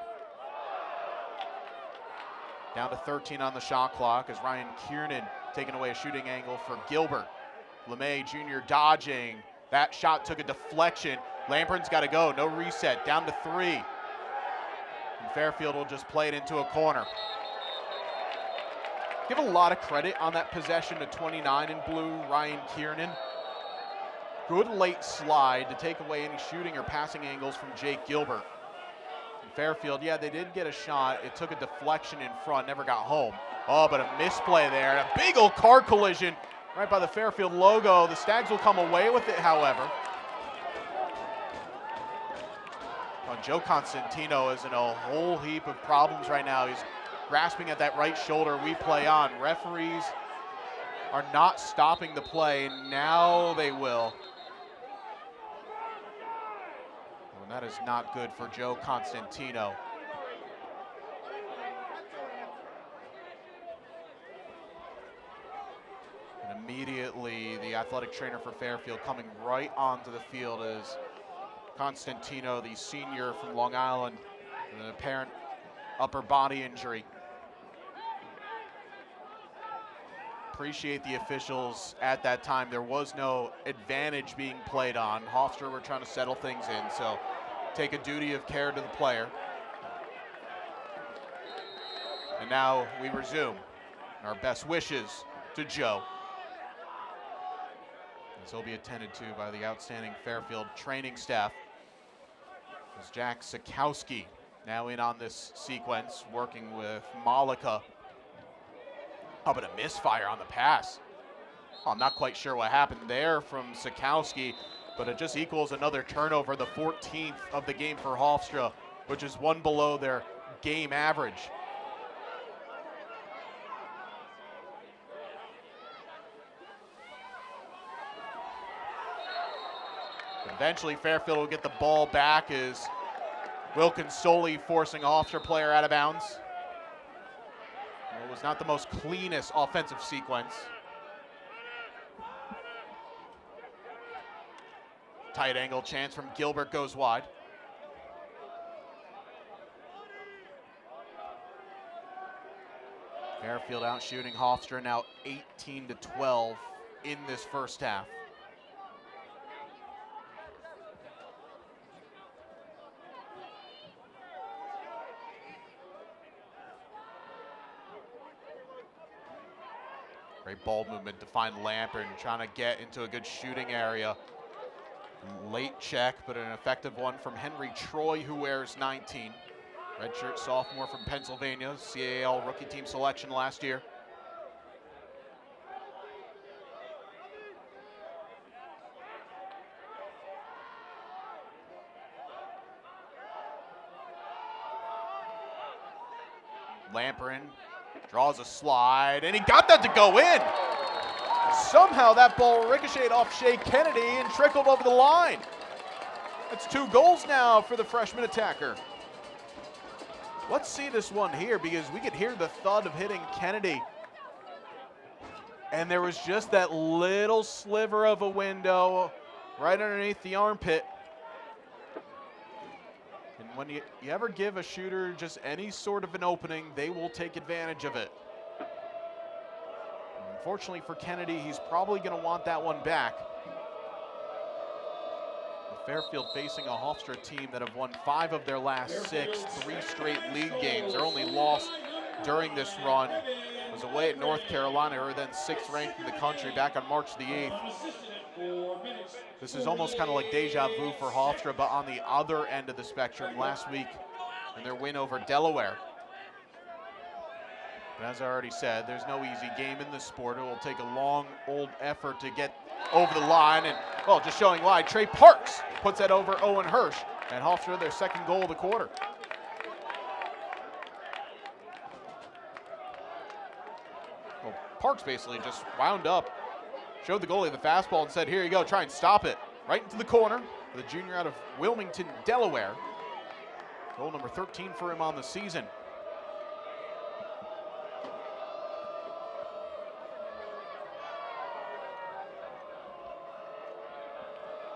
Down to 13 on the shot clock as Ryan Kiernan taking away a shooting angle for Gilbert. LeMay Jr. dodging. That shot took a deflection. Lampern's got to go. No reset. Down to 3. And Fairfield will just play it into a corner. Give a lot of credit on that possession to 29 in blue, Ryan Kiernan. Good late slide to take away any shooting or passing angles from Jake Gilbert. And Fairfield, yeah, they did get a shot. It took a deflection in front, never got home. Oh, but a misplay there. A big old car collision right by the Fairfield logo. The Stags will come away with it, however. Well, Joe Constantino is in a whole heap of problems right now. He's grasping at that right shoulder. We play on. Referees are not stopping the play. Now they will. And that is not good for Joe Constantino. And immediately the athletic trainer for Fairfield coming right onto the field is Constantino, the senior from Long Island, with an apparent upper body injury. Appreciate the officials at that time. There was no advantage being played on. Hofstra were trying to settle things in, so take a duty of care to the player. And now we resume. Our best wishes to Joe. As he'll be attended to by the outstanding Fairfield training staff. As Jack Sikowski now in on this sequence, working with Malika. Oh, but a misfire on the pass. Oh, I'm not quite sure what happened there from Sikowski, but it just equals another turnover, the 14th of the game for Hofstra, which is one below their game average. Eventually, Fairfield will get the ball back as Wilkins Soley forcing a Hofstra player out of bounds. It was not the most cleanest offensive sequence. Tight angle chance from Gilbert goes wide. Fairfield out shooting Hofstra now 18-12 in this first half. Great ball movement to find Lampert, trying to get into a good shooting area. Late check, but an effective one from Henry Troy, who wears 19. Redshirt sophomore from Pennsylvania, CAL rookie team selection last year. Lampert draws a slide, and he got that to go in. Somehow that ball ricocheted off Shea Kennedy and trickled over the line. That's 2 goals now for the freshman attacker. Let's see this one here, because we could hear the thud of hitting Kennedy. And there was just that little sliver of a window right underneath the armpit. And when you ever give a shooter just any sort of an opening, they will take advantage of it. Unfortunately for Kennedy, he's probably going to want that one back. Fairfield facing a Hofstra team that have won 5 of their last 6, 3 straight league games. Their only loss during this run was away at North Carolina, who were then 6th ranked in the country back on March the 8th. This is almost kind of like deja vu for Hofstra, but on the other end of the spectrum last week in their win over Delaware. But as I already said, there's no easy game in this sport. It will take a long, old effort to get over the line. And, well, just showing why, Trey Parks puts that over Owen Hirsch. And Hofstra, their 2nd goal of the quarter. Well, Parks basically just wound up, showed the goalie the fastball and said, here you go, try and stop it. Right into the corner for the junior out of Wilmington, Delaware. Goal number 13 for him on the season.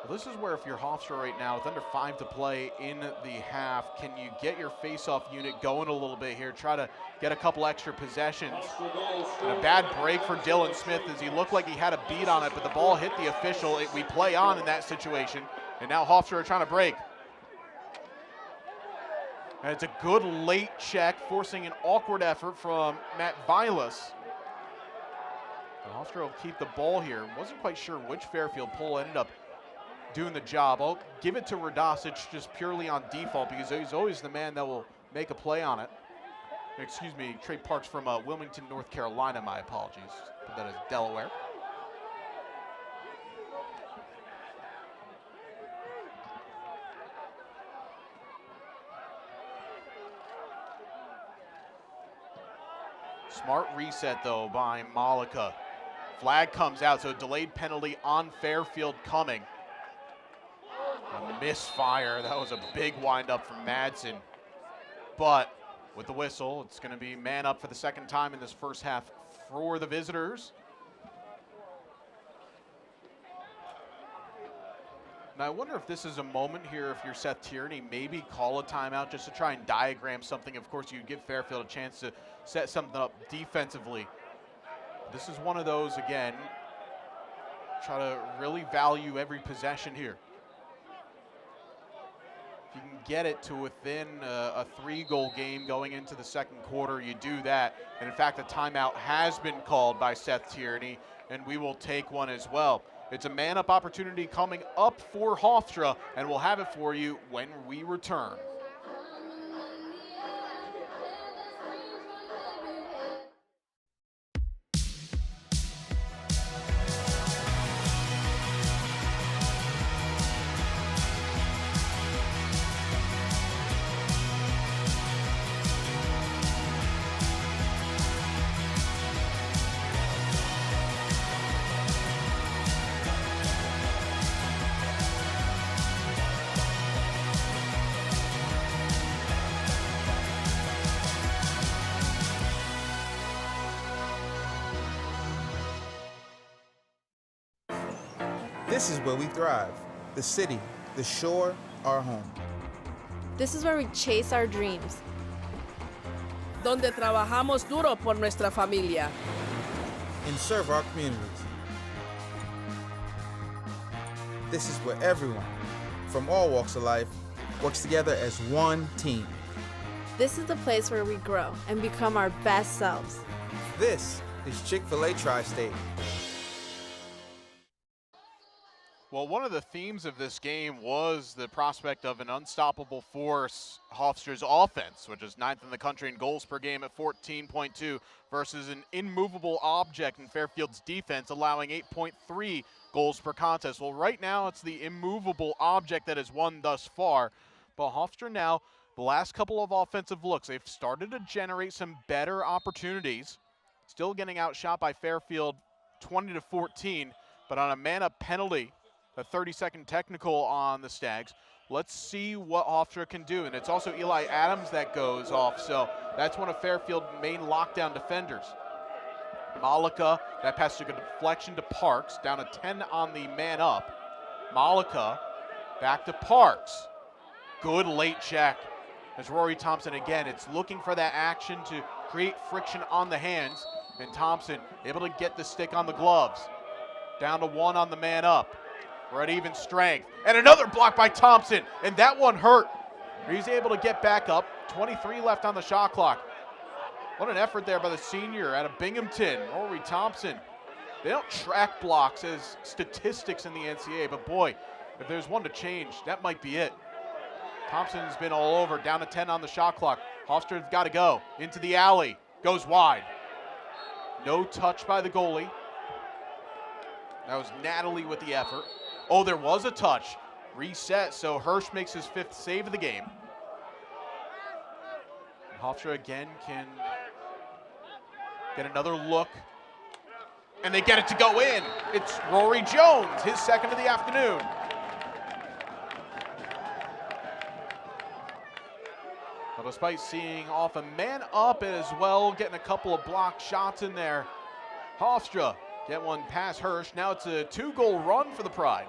Well, this is where if you're Hofstra right now with under 5 to play in the half, can you get your face-off unit going a little bit here, try to get a couple extra possessions. And a bad break for Dylan Smith as he looked like he had a beat on it, but the ball hit the official. We play on in that situation, and now Hofstra are trying to break. And it's a good late check, forcing an awkward effort from Matt Vilas. Hofstra will keep the ball here. Wasn't quite sure which Fairfield pull ended up doing the job. I'll give it to Radosic just purely on default because he's always the man that will make a play on it. Excuse me, Trey Parks from Wilmington, North Carolina. My apologies. Put that as Delaware. Smart reset, though, by Malika. Flag comes out, so delayed penalty on Fairfield coming. A misfire. That was a big windup from Madsen. But with the whistle, it's going to be man up for the second time in this first half for the visitors. Now, I wonder if this is a moment here, if you're Seth Tierney, maybe call a timeout just to try and diagram something. Of course, you give Fairfield a chance to set something up defensively. This is one of those, again, try to really value every possession here. If you can get it to within a 3-goal game going into the second quarter, you do that. And in fact, a timeout has been called by Seth Tierney, and we will take one as well. It's a man-up opportunity coming up for Hofstra, and we'll have it for you when we return. This is where we thrive. The city, the shore, our home. This is where we chase our dreams. Donde trabajamos duro por nuestra familia. And serve our communities. This is where everyone, from all walks of life, works together as one team. This is the place where we grow and become our best selves. This is Chick-fil-A Tri-State. Well, one of the themes of this game was the prospect of an unstoppable force, Hofstra's offense, which is 9th in the country in goals per game at 14.2 versus an immovable object in Fairfield's defense, allowing 8.3 goals per contest. Well, right now it's the immovable object that has won thus far, but Hofstra now, the last couple of offensive looks, they've started to generate some better opportunities, still getting outshot by Fairfield 20-14, but on a man-up penalty, a 30-second technical on the Stags. Let's see what Hofstra can do. And it's also Eli Adams that goes off, so that's one of Fairfield's main lockdown defenders. Malika, that pass took a deflection to Parks, down to 10 on the man up. Malika, back to Parks. Good late check. As Rory Thompson, again, it's looking for that action to create friction on the hands. And Thompson able to get the stick on the gloves. Down to 1 on the man up. We're at even strength. And another block by Thompson, and that one hurt. He's able to get back up. 23 left on the shot clock. What an effort there by the senior out of Binghamton, Rory Thompson. They don't track blocks as statistics in the NCAA, but boy, if there's one to change, that might be it. Thompson's been all over, down to 10 on the shot clock. Hofstra's got to go into the alley, goes wide. No touch by the goalie. That was Natalie with the effort. Oh, there was a touch. Reset, so Hirsch makes his 5th save of the game. Hofstra again can get another look. And they get it to go in. It's Rory Jones, his 2nd of the afternoon. But despite seeing off a man up as well, getting a couple of block shots in there, Hofstra get one past Hirsch. Now it's a 2-goal run for the Pride.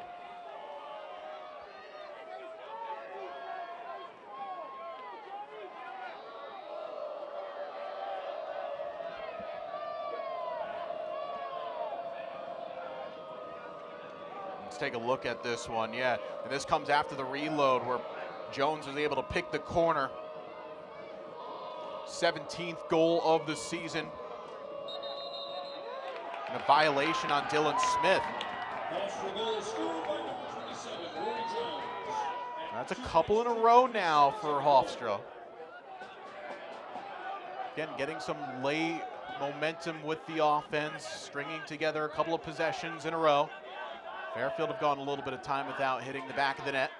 Let's take a look at this one. Yeah, and this comes after the reload where Jones was able to pick the corner. 17th goal of the season. And a violation on Dylan Smith. Hofstra goal scored by number 27, Rory Jones. That's a couple in a row now for Hofstra. Again, getting some late momentum with the offense, stringing together a couple of possessions in a row. Fairfield have gone a little bit of time without hitting the back of the net.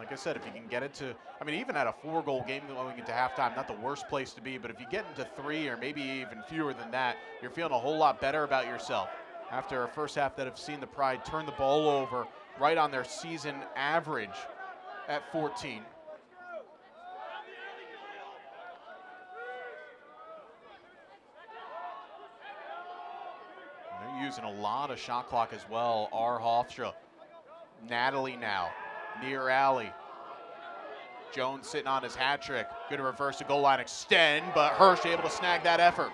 Like I said, if you can get it to, I mean, even at a 4-goal game going into halftime, not the worst place to be, but if you get into 3 or maybe even fewer than that, you're feeling a whole lot better about yourself. After a first half that have seen the Pride turn the ball over right on their season average at 14. They're using a lot of shot clock as well, our Hofstra. Natalie now, near alley. Jones sitting on his hat trick. Good reverse to goal line extend, but Hirsch able to snag that effort.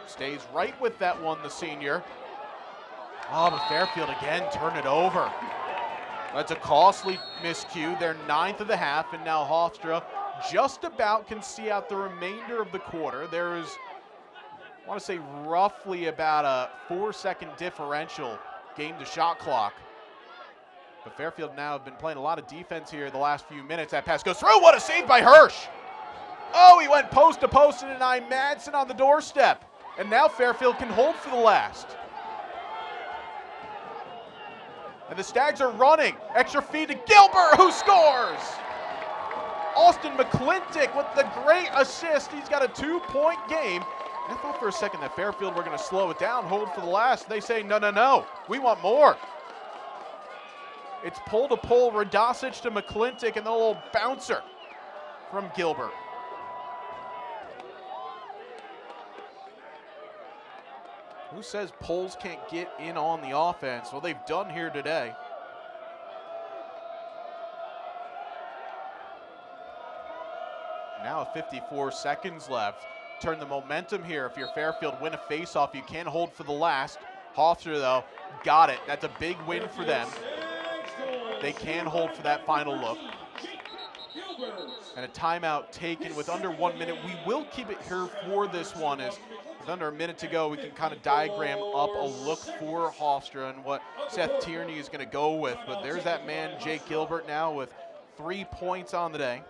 Stays right with that one, the senior. Oh, but Fairfield again turn it over. That's a costly miscue. They're 9th of the half, and now Hofstra just about can see out the remainder of the quarter. There is, I want to say, roughly about a 4-second differential game to shot clock. But Fairfield now have been playing a lot of defense here the last few minutes. That pass goes through. What a save by Hirsch. Oh, he went post to post and denied Madsen on the doorstep. And now Fairfield can hold for the last. And the Stags are running. Extra feed to Gilbert, who scores. Austin McClintock with the great assist. He's got a 2-point game. I thought for a second that Fairfield were going to slow it down, hold for the last. They say, no, no, no. We want more. It's pull-to-pull, Radosic to McClintock, and the little bouncer from Gilbert. Who says Poles can't get in on the offense? Well, they've done here today. Now 54 seconds left. Turn the momentum here. If you're Fairfield, win a faceoff. You can hold for the last. Hofstra, though, got it. That's a big win for them. They can hold for that final look. And a timeout taken with under 1 minute. We will keep it here for this one. As with under a minute to go, we can kind of diagram up a look for Hofstra and what Seth Tierney is going to go with. But there's that man, Jake Gilbert, now with 3 points on the day.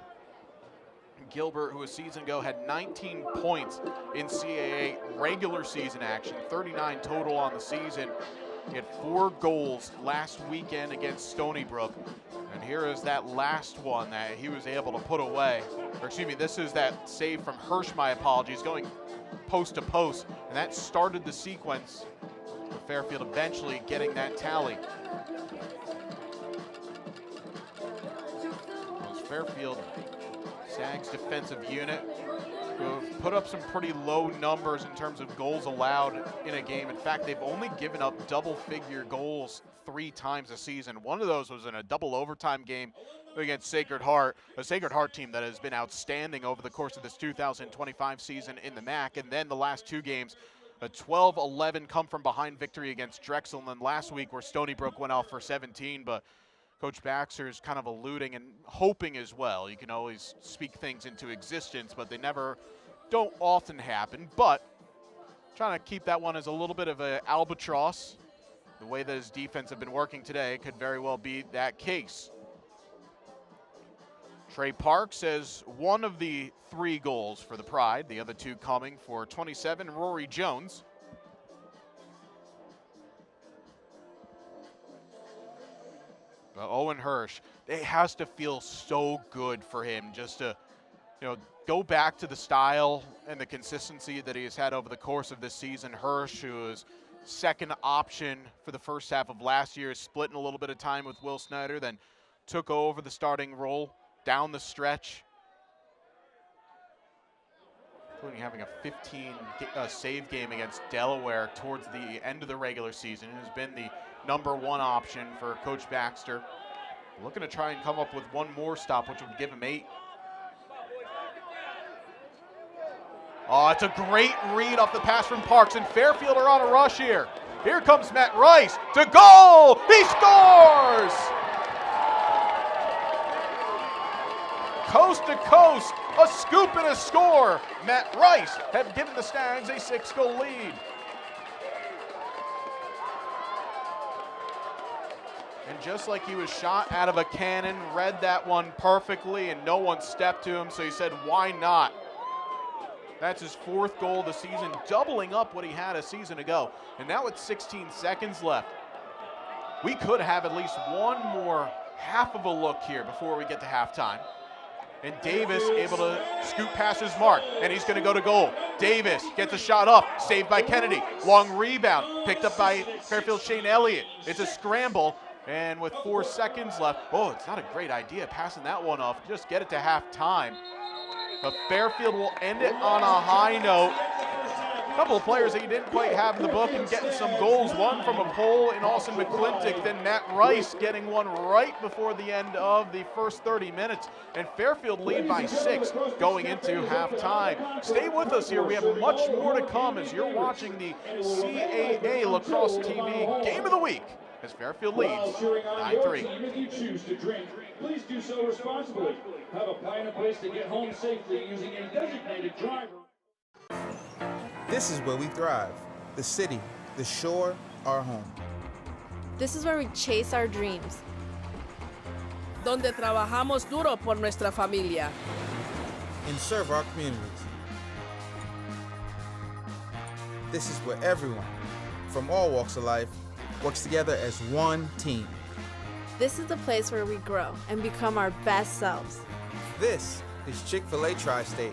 Gilbert, who a season ago had 19 points in CAA regular season action, 39 total on the season. He had 4 goals last weekend against Stony Brook. And here is that last one that he was able to put away. Or excuse me, this is that save from Hirsch, my apologies, going post to post. And that started the sequence for Fairfield eventually getting that tally. Fairfield, Sags defensive unit, who have put up some pretty low numbers in terms of goals allowed in a game. In fact, they've only given up double-figure goals 3 times a season. One of those was in a double overtime game against Sacred Heart, a Sacred Heart team that has been outstanding over the course of this 2025 season in the MAC. And then the last 2 games, a 12-11 come-from-behind victory against Drexel. And then last week where Stony Brook went off for 17, but Coach Baxter is kind of alluding and hoping as well. You can always speak things into existence, but they don't often happen. But trying to keep that one as a little bit of an albatross. The way that his defense have been working today could very well be that case. Trey Parks has one of the 3 goals for the Pride, the other 2 coming for 27, Rory Jones. Owen Hirsch, it has to feel so good for him just to, go back to the style and the consistency that he has had over the course of this season. Hirsch, who was second option for the first half of last year, splitting a little bit of time with Will Snyder, then took over the starting role down the stretch, including having a 15 save game against Delaware towards the end of the regular season. It has been the #1 option for Coach Baxter. Looking to try and come up with one more stop, which would give him 8. Oh, it's a great read off the pass from Parks, and Fairfield are on a rush here. Here comes Matt Rice to goal. He scores! Coast to coast, a scoop and a score. Matt Rice have given the Stags a 6-goal lead. And just like he was shot out of a cannon, read that one perfectly, and no one stepped to him, so he said, why not? That's his 4th goal of the season, doubling up what he had a season ago. And now with 16 seconds left, we could have at least one more half of a look here before we get to halftime. And Davis able to scoop past his mark, and he's going to go to goal. Davis gets a shot up, saved by Kennedy. Long rebound, picked up by Fairfield Shane Elliott. It's a scramble, and with 4 seconds left, oh, it's not a great idea passing that one off. Just get it to halftime. But Fairfield will end it on a high note. A couple of players that you didn't quite have in the book and getting some goals. One from a pole in Austin McClintock, then Matt Rice getting one right before the end of the first 30 minutes. And Fairfield lead by 6 going into halftime. Stay with us here. We have much more to come as you're watching the CAA Lacrosse TV Game of the Week as Fairfield leads 9-3. If you choose to drink, please do so responsibly. Have a plan in place to get home safely using a designated driver. This is where we thrive. The city, the shore, our home. This is where we chase our dreams. Donde trabajamos duro por nuestra familia. And serve our communities. This is where everyone, from all walks of life, works together as one team. This is the place where we grow and become our best selves. This is Chick-fil-A Tri-State.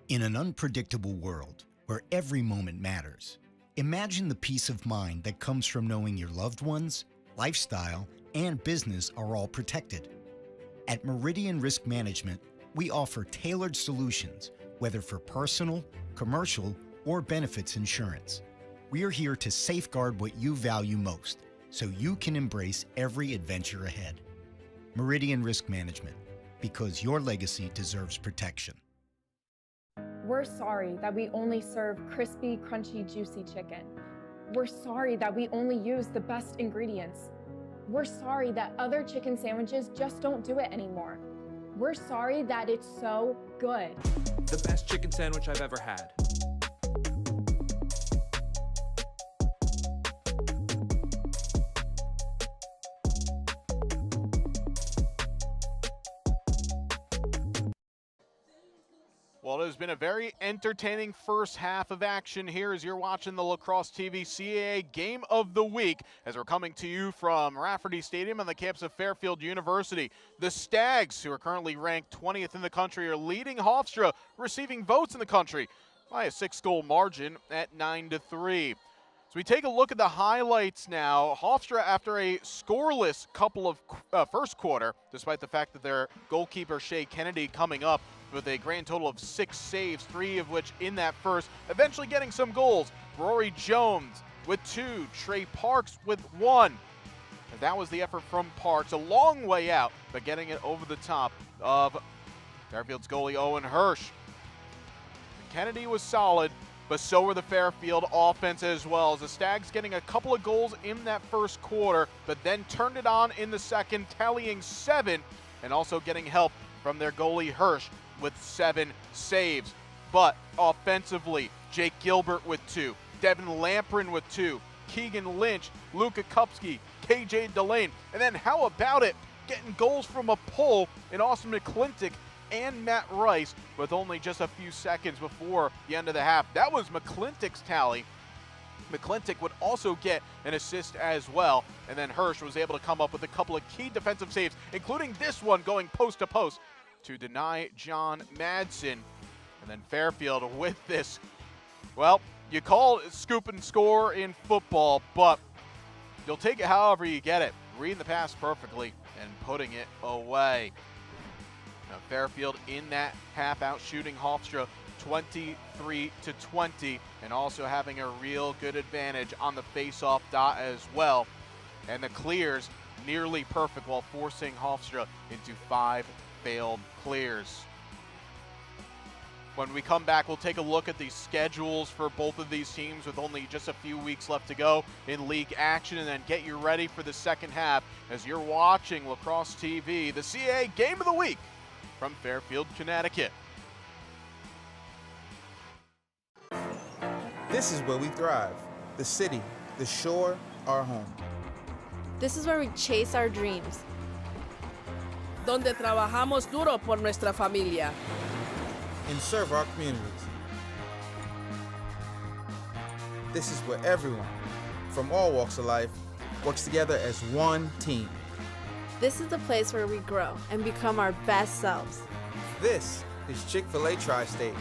In an unpredictable world where every moment matters, imagine the peace of mind that comes from knowing your loved ones, lifestyle, and business are all protected. At Meridian Risk Management, we offer tailored solutions, whether for personal, commercial, or benefits insurance. We are here to safeguard what you value most, so you can embrace every adventure ahead. Meridian Risk Management, because your legacy deserves protection. We're sorry that we only serve crispy, crunchy, juicy chicken. We're sorry that we only use the best ingredients. We're sorry that other chicken sandwiches just don't do it anymore. We're sorry that it's so good. The best chicken sandwich I've ever had. Well, it has been a very entertaining first half of action here as you're watching the Lacrosse TV CAA Game of the Week as we're coming to you from Rafferty Stadium on the campus of Fairfield University. The Stags, who are currently ranked 20th in the country, are leading Hofstra, receiving votes in the country by a 6-goal margin at 9-3. So we take a look at the highlights now. Hofstra, after a scoreless couple of first quarter, despite the fact that their goalkeeper Shea Kennedy coming up with a grand total of 6 saves, 3 of which in that first, eventually getting some goals. Rory Jones with 2, Trey Parks with 1. And that was the effort from Parks, a long way out, but getting it over the top of Fairfield's goalie Owen Hirsch. Kennedy was solid, but so were the Fairfield offense as well, as the Stags getting a couple of goals in that first quarter, but then turned it on in the second, tallying 7, and also getting help from their goalie Hirsch with 7 saves. But offensively, Jake Gilbert with 2, Devin Lamprin with 2, Keegan Lynch, Luka Kupski, KJ Delane, and then how about it, getting goals from a pull in Austin McClintock and Matt Rice with only just a few seconds before the end of the half. That was McClintock's tally. McClintock would also get an assist as well, and then Hirsch was able to come up with a couple of key defensive saves, including this one going post to post to deny John Madsen. And then Fairfield with this, well, you call it scoop and score in football, but you'll take it however you get it. Reading the pass perfectly and putting it away. Now Fairfield in that half out shooting Hofstra 23-20, and also having a real good advantage on the face-off dot as well. And the clears nearly perfect while forcing Hofstra into 5 failed clears. When we come back, we'll take a look at the schedules for both of these teams with only just a few weeks left to go in league action, and then get you ready for the second half as you're watching Lacrosse TV, the CAA Game of the Week from Fairfield, Connecticut. This is where we thrive. The city, the shore, our home. This is where we chase our dreams. Donde trabajamos duro por nuestra familia. And serve our communities. This is where everyone, from all walks of life, works together as one team. This is the place where we grow and become our best selves. This is Chick-fil-A Tri-State.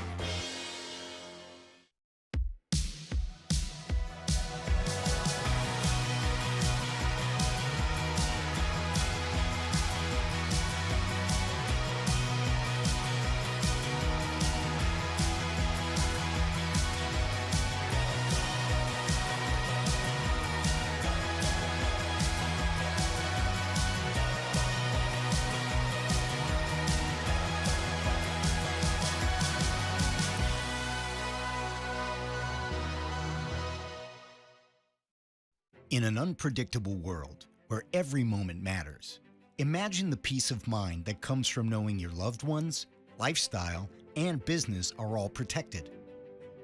In an unpredictable world where every moment matters, imagine the peace of mind that comes from knowing your loved ones, lifestyle, and business are all protected.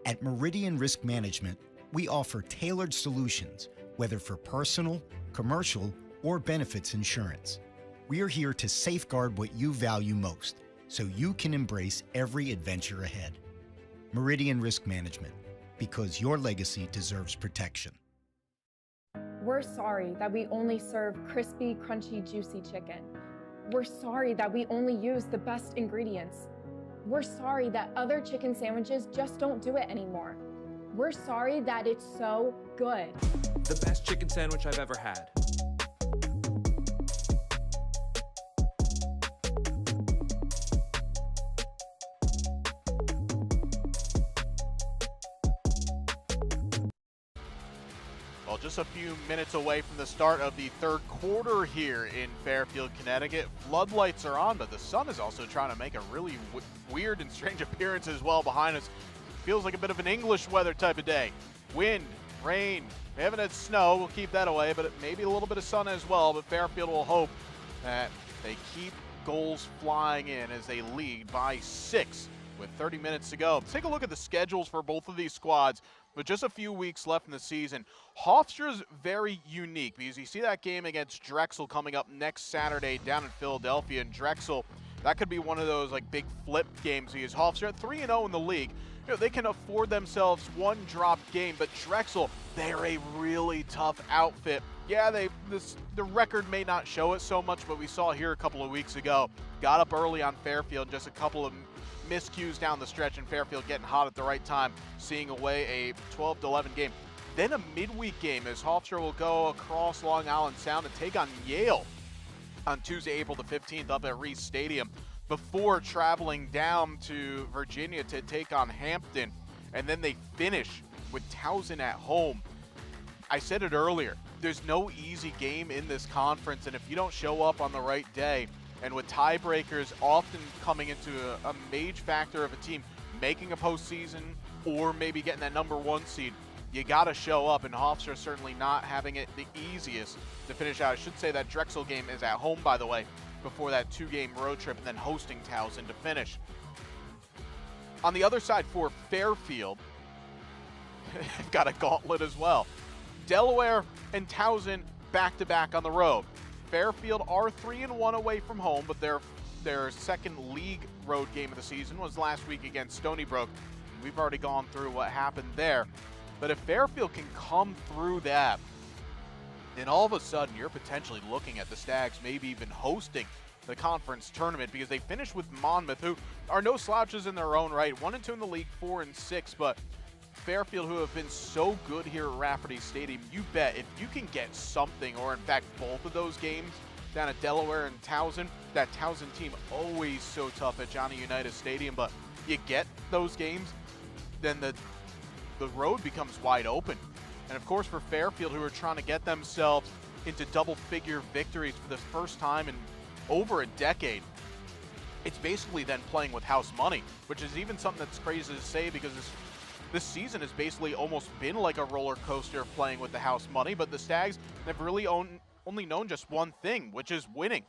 At Meridian Risk Management, we offer tailored solutions, whether for personal, commercial, or benefits insurance. We are here to safeguard what you value most, so you can embrace every adventure ahead. Meridian Risk Management, because your legacy deserves protection. We're sorry that we only serve crispy, crunchy, juicy chicken. We're sorry that we only use the best ingredients. We're sorry that other chicken sandwiches just don't do it anymore. We're sorry that it's so good. The best chicken sandwich I've ever had. Well, just a few minutes away from the start of the third quarter here in Fairfield, Connecticut. Floodlights are on, but the sun is also trying to make a really weird and strange appearance as well behind us. Feels like a bit of an English weather type of day. Wind, rain, we haven't had snow, we'll keep that away, but maybe a little bit of sun as well. But Fairfield will hope that they keep goals flying in as they lead by 6 with 30 minutes to go. Let's take a look at the schedules for both of these squads. With just a few weeks left in the season, Hofstra's very unique because you see that game against Drexel coming up next Saturday down in Philadelphia. And Drexel, that could be one of those like big flip games because Hofstra at 3-0 in the league. You know, they can afford themselves one drop game, but Drexel, they're a really tough outfit. Yeah, the record may not show it so much, but we saw here a couple of weeks ago, got up early on Fairfield, just a couple of miscues down the stretch, and Fairfield getting hot at the right time, seeing away a 12-11 game. Then a midweek game as Hofstra will go across Long Island Sound to take on Yale on Tuesday, April the 15th up at Reese Stadium, before traveling down to Virginia to take on Hampton. And then they finish with Towson at home. I said it earlier, there's no easy game in this conference, and if you don't show up on the right day, and with tiebreakers often coming into a major factor of a team making a postseason or maybe getting that #1 seed, you got to show up, and Hofstra certainly not having it the easiest to finish out. I should say that Drexel game is at home, by the way, before that 2-game road trip, and then hosting Towson to finish. On the other side for Fairfield, they've got a gauntlet as well. Delaware and Towson back-to-back on the road. Fairfield are 3-1 away from home, but their second league road game of the season was last week against Stony Brook. We've already gone through what happened there. But if Fairfield can come through that, then all of a sudden you're potentially looking at the Stags maybe even hosting the conference tournament, because they finished with Monmouth, who are no slouches in their own right. 1-2 in the league, 4-6, but Fairfield, who have been so good here at Rafferty Stadium, you bet if you can get something, or in fact both of those games down at Delaware and Towson, that Towson team always so tough at Johnny Unitas Stadium, but you get those games, then the road becomes wide open. And of course for Fairfield, who are trying to get themselves into double-figure victories for the first time in over a decade, it's basically then playing with house money, which is even something that's crazy to say, because this season has basically almost been like a roller coaster of playing with the house money, but the Stags have really only known just one thing, which is winning.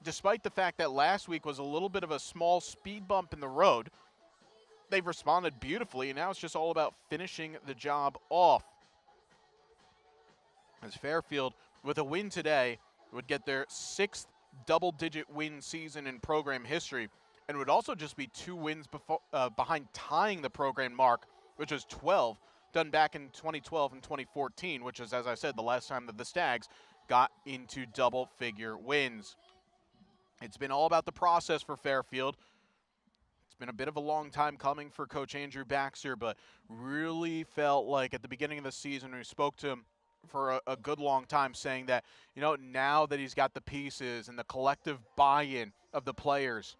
Despite the fact that last week was a little bit of a small speed bump in the road, they've responded beautifully, and now it's just all about finishing the job off. As Fairfield, with a win today, would get their 6th double-digit win season in program history, and would also just be 2 wins behind tying the program mark, which was 12, done back in 2012 and 2014, which is, as I said, the last time that the Stags got into double-figure wins. It's been all about the process for Fairfield. It's been a bit of a long time coming for Coach Andrew Baxter, but really felt like at the beginning of the season, we spoke to him for a good long time, saying that, you know, now that he's got the pieces and the collective buy-in of the players,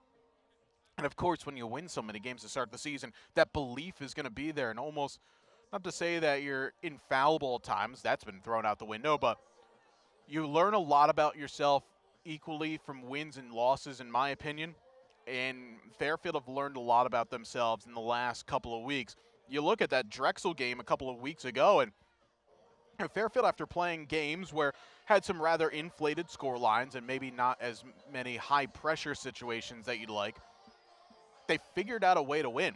and of course when you win so many games to start the season, that belief is going to be there. And almost, not to say that you're infallible at times, that's been thrown out the window, but you learn a lot about yourself equally from wins and losses, in my opinion. And Fairfield have learned a lot about themselves in the last couple of weeks. You look at that Drexel game a couple of weeks ago, and Fairfield, after playing games where had some rather inflated score lines and maybe not as many high-pressure situations that you'd like, they figured out a way to win.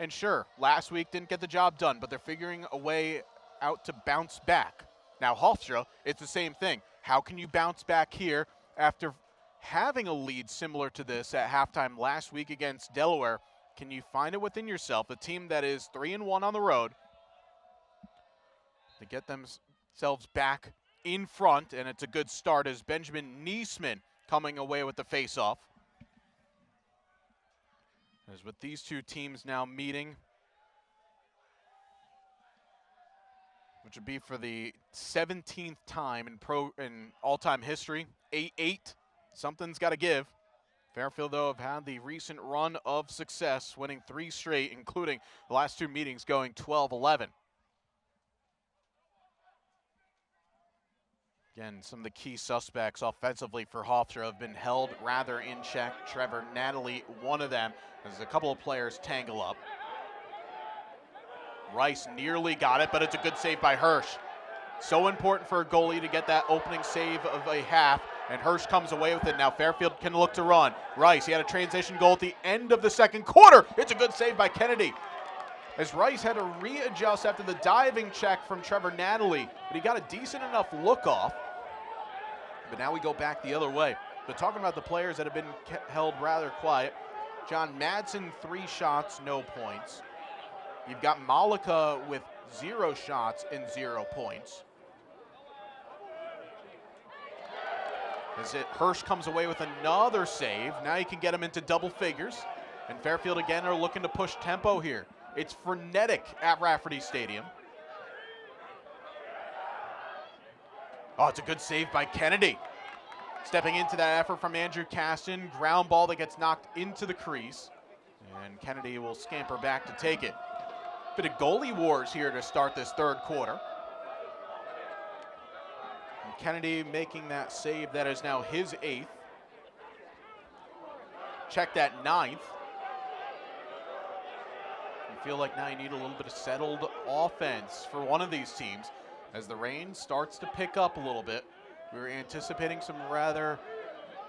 And sure, last week didn't get the job done, but they're figuring a way out to bounce back. Now, Hofstra, it's the same thing. How can you bounce back here after having a lead similar to this at halftime last week against Delaware? Can you find it within yourself, a team that is 3-1 on the road, to get themselves back in front? And it's a good start as Benjamin Niesman coming away with the face-off. As with these two teams now meeting, which would be for the 17th time in all-time history, 8-8. Something's got to give. Fairfield, though, have had the recent run of success, winning 3 straight, including the last 2 meetings going 12-11. Again, some of the key suspects offensively for Hofstra have been held rather in check. Trevor Natalie, one of them, as a couple of players tangle up. Rice nearly got it, but it's a good save by Hirsch. So important for a goalie to get that opening save of a half, and Hirsch comes away with it. Now Fairfield can look to run. Rice, he had a transition goal at the end of the second quarter. It's a good save by Kennedy, as Rice had to readjust after the diving check from Trevor Natalie, but he got a decent enough look off. But now we go back the other way. But talking about the players that have been held rather quiet, John Madsen, 3 shots, no points. You've got Malika with 0 shots and 0 points. As Hirsch comes away with another save. Now you can get him into double figures. And Fairfield again are looking to push tempo here. It's frenetic at Rafferty Stadium. Oh, it's a good save by Kennedy. Stepping into that effort from Andrew Caston. Ground ball that gets knocked into the crease. And Kennedy will scamper back to take it. Bit of goalie wars here to start this third quarter. And Kennedy making that save that is now his 8th. Check that 9th. You feel like now you need a little bit of settled offense for one of these teams. As the rain starts to pick up a little bit, we were anticipating some rather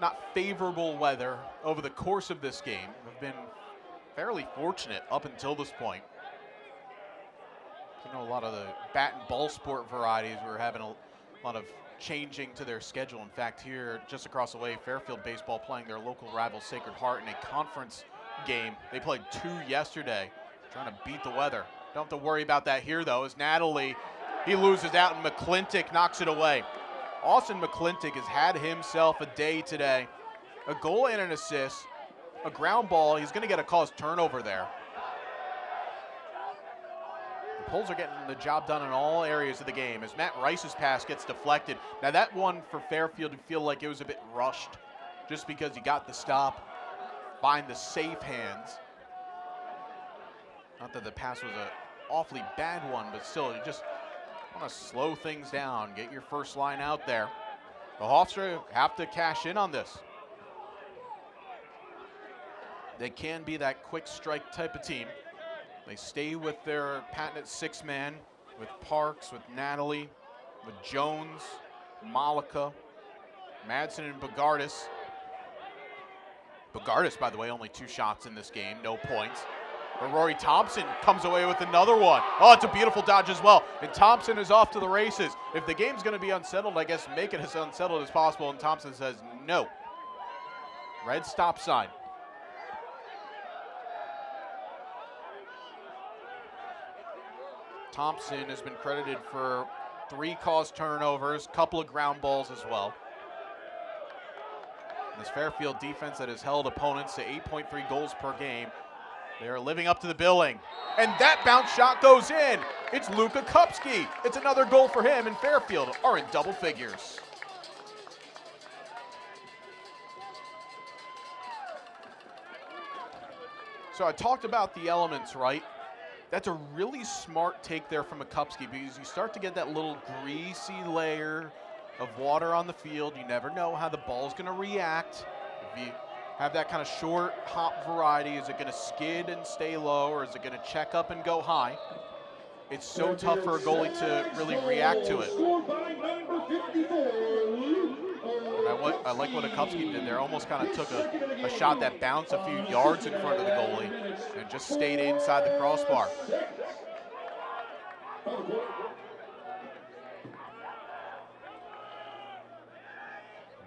not favorable weather over the course of this game. We've been fairly fortunate up until this point. You know, a lot of the bat and ball sport varieties were having a lot of changing to their schedule. In fact, here just across the way, Fairfield baseball playing their local rival Sacred Heart in a conference game. They played 2 yesterday, trying to beat the weather. Don't have to worry about that here, though, as Natalie, he loses out and McClintock knocks it away. Austin McClintock has had himself a day today. A goal and an assist, a ground ball. He's going to get a caused turnover there. The Poles are getting the job done in all areas of the game as Matt Rice's pass gets deflected. Now that one for Fairfield, you feel like it was a bit rushed just because he got the stop, find the safe hands. Not that the pass was an awfully bad one, but still, you just want to slow things down, get your first line out there. The Hofstra have to cash in on this. They can be that quick strike type of team. They stay with their patented six-man, with Parks, with Natalie, with Jones, Malika, Madsen, and Bogardus. Bogardus, by the way, only 2 shots in this game, no points. But Rory Thompson comes away with another one. Oh, it's a beautiful dodge as well. And Thompson is off to the races. If the game's going to be unsettled, I guess make it as unsettled as possible. And Thompson says no. Red stop sign. Thompson has been credited for 3 caused turnovers, couple of ground balls as well. This Fairfield defense that has held opponents to 8.3 goals per game. They're living up to the billing. And that bounce shot goes in. It's Luka Kupski. It's another goal for him, and Fairfield are in double figures. So I talked about the elements, right? That's a really smart take there from Kupski because you start to get that little greasy layer of water on the field. You never know how the ball's going to react. If you have that kind of short hop variety, is it going to skid and stay low, or is it going to check up and go high? It's so tough for a goalie to really react to it. And I like what Kupski did there. Almost kind of took a shot that bounced a few yards in front of the goalie and just stayed inside the crossbar.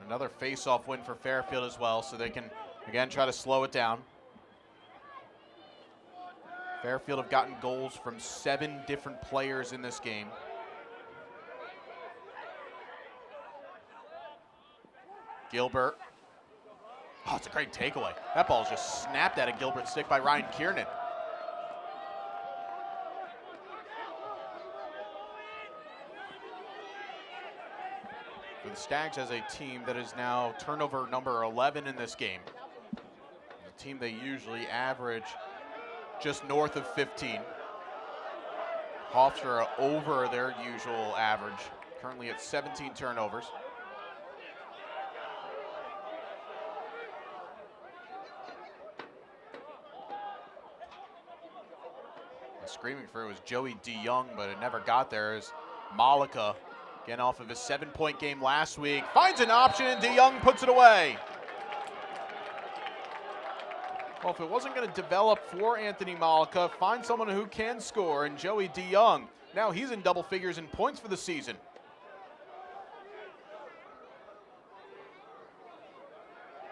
Another face-off win for Fairfield as well, so they can, again, try to slow it down. Fairfield have gotten goals from 7 different players in this game. Gilbert. Oh, it's a great takeaway. That ball just snapped out of Gilbert's stick by Ryan Kiernan. The Stags as a team that is now turnover number 11 in this game. A team they usually average just north of 15. Hofstra are over their usual average, currently at 17 turnovers. The screaming through was Joey DeYoung, but it never got there as Malika, again off of his 7-point game last week, finds an option and DeYoung puts it away. Well, if it wasn't going to develop for Anthony Malika, find someone who can score, and Joey DeYoung. Now he's in double figures in points for the season.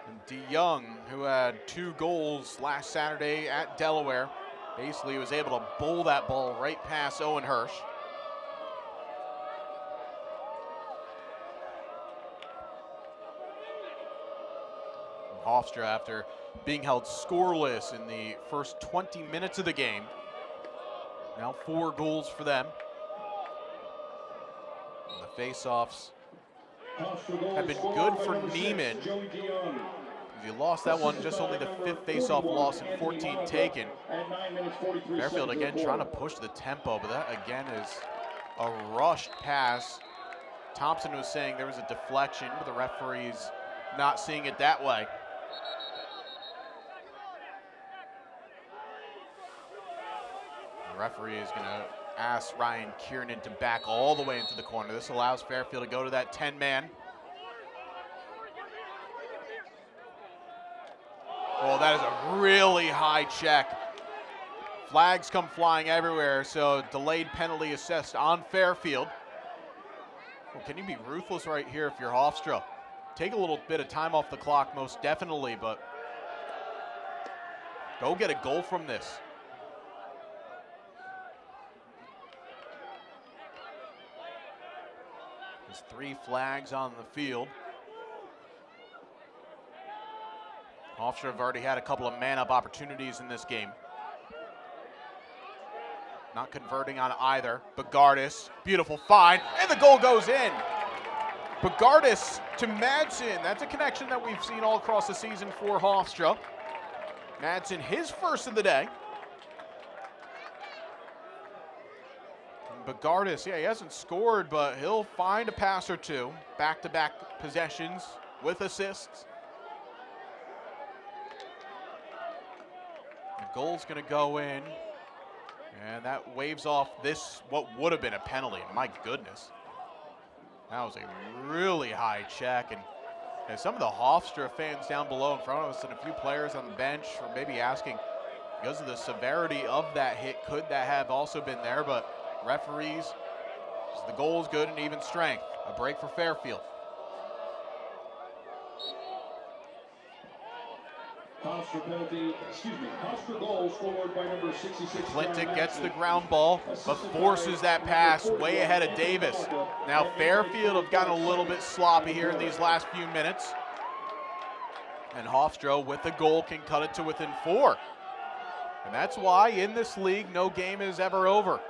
And DeYoung, who had 2 goals last Saturday at Delaware, basically was able to bowl that ball right past Owen Hirsch. Hofstra, after being held scoreless in the first 20 minutes of the game. Now 4 goals for them. And the face-offs have been good for Neiman. He lost that one, just only the 5th face-off loss and 14 taken. Fairfield again trying to push the tempo, but that again is a rushed pass. Thompson was saying there was a deflection, but the referee's not seeing it that way. The referee is going to ask Ryan Kiernan to back all the way into the corner. This allows Fairfield to go to that 10-man. Oh, that is a really high check. Flags come flying everywhere, so delayed penalty assessed on Fairfield. Well, can you be ruthless right here if you're Hofstra? Take a little bit of time off the clock, most definitely, but go get a goal from this. There's 3 flags on the field. Hofstra have already had a couple of man-up opportunities in this game. Not converting on either. Bagardis, beautiful find, and the goal goes in. Bagardis to Madsen. That's a connection that we've seen all across the season for Hofstra. Madsen, his first of the day. And Bagardis, yeah, he hasn't scored, but he'll find a pass or two. Back-to-back possessions with assists. The goal's going to go in. And that waves off this, what would have been a penalty. My goodness. That was a really high check. And some of the Hofstra fans down below in front of us and a few players on the bench were maybe asking, because of the severity of that hit, could that have also been there? But referees, the goal is good and even strength. A break for Fairfield. Hofstra goal scored by number 66. Clinton gets the ground ball, but forces that pass way ahead of Davis. Now Fairfield have gotten a little bit sloppy here in these last few minutes. And Hofstra with the goal can cut it to within 4. And that's why in this league, no game is ever over.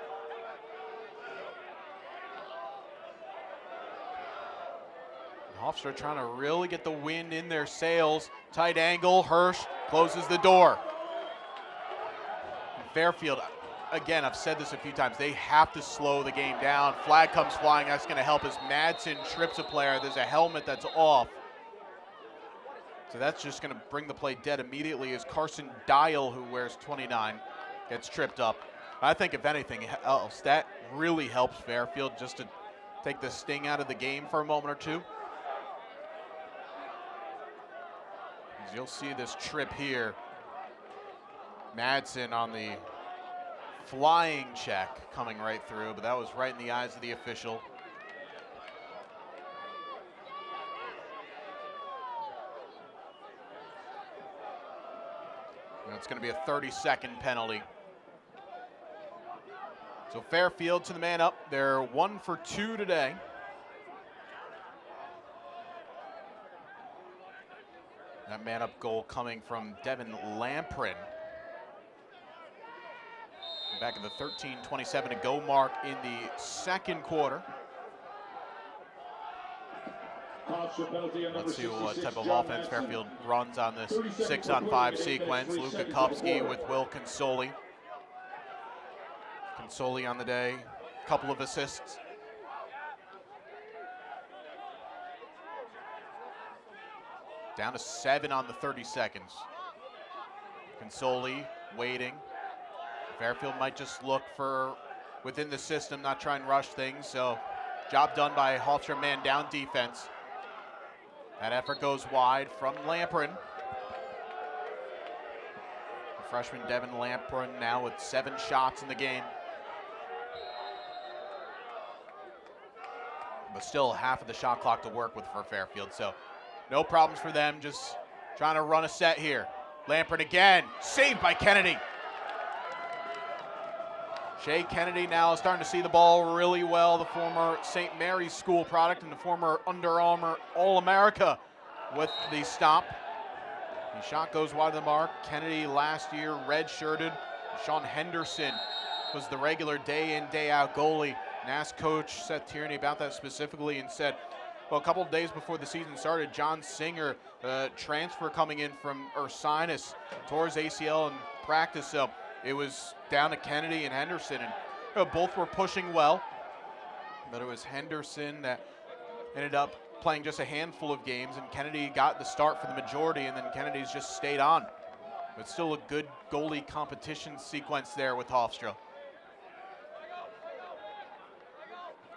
Hofstra trying to really get the wind in their sails. Tight angle, Hirsch closes the door. And Fairfield, again, I've said this a few times, they have to slow the game down. Flag comes flying, that's gonna help as Madsen trips a player. There's a helmet that's off. So that's just gonna bring the play dead immediately as Carson Dial, who wears 29, gets tripped up. I think if anything else, that really helps Fairfield just to take the sting out of the game for a moment or two. You'll see this trip here. Madsen on the flying check coming right through, but that was right in the eyes of the official. And it's going to be a 30-second penalty. So Fairfield to the man up. They're 1 for 2 today. That man-up goal coming from Devin Lamprin. Back at the 13:27 to go mark in the second quarter. Let's see what type of offense Fairfield runs on this 6-on-5 sequence. Luka Kupski with Will Consoli. Consoli on the day, couple of assists. Down to 7 on the 30 seconds. Consoli waiting. Fairfield might just look for within the system, not try and rush things. So job done by Hofstra man down defense. That effort goes wide from Lamprin. The freshman Devin Lamprin now with 7 shots in the game. But still half of the shot clock to work with for Fairfield. So no problems for them, just trying to run a set here. Lamprin again, saved by Kennedy. Shea Kennedy now is starting to see the ball really well, the former St. Mary's School product and the former Under Armour All-America with the stop. The shot goes wide of the mark. Kennedy last year red-shirted. Sean Henderson was the regular day-in, day-out goalie. And asked Coach Seth Tierney about that specifically and said, well, a couple of days before the season started, John Singer, transfer coming in from Ursinus, tore his ACL in practice. So it was down to Kennedy and Henderson, and both were pushing well. But it was Henderson that ended up playing just a handful of games, and Kennedy got the start for the majority, and then Kennedy's just stayed on. But still a good goalie competition sequence there with Hofstra.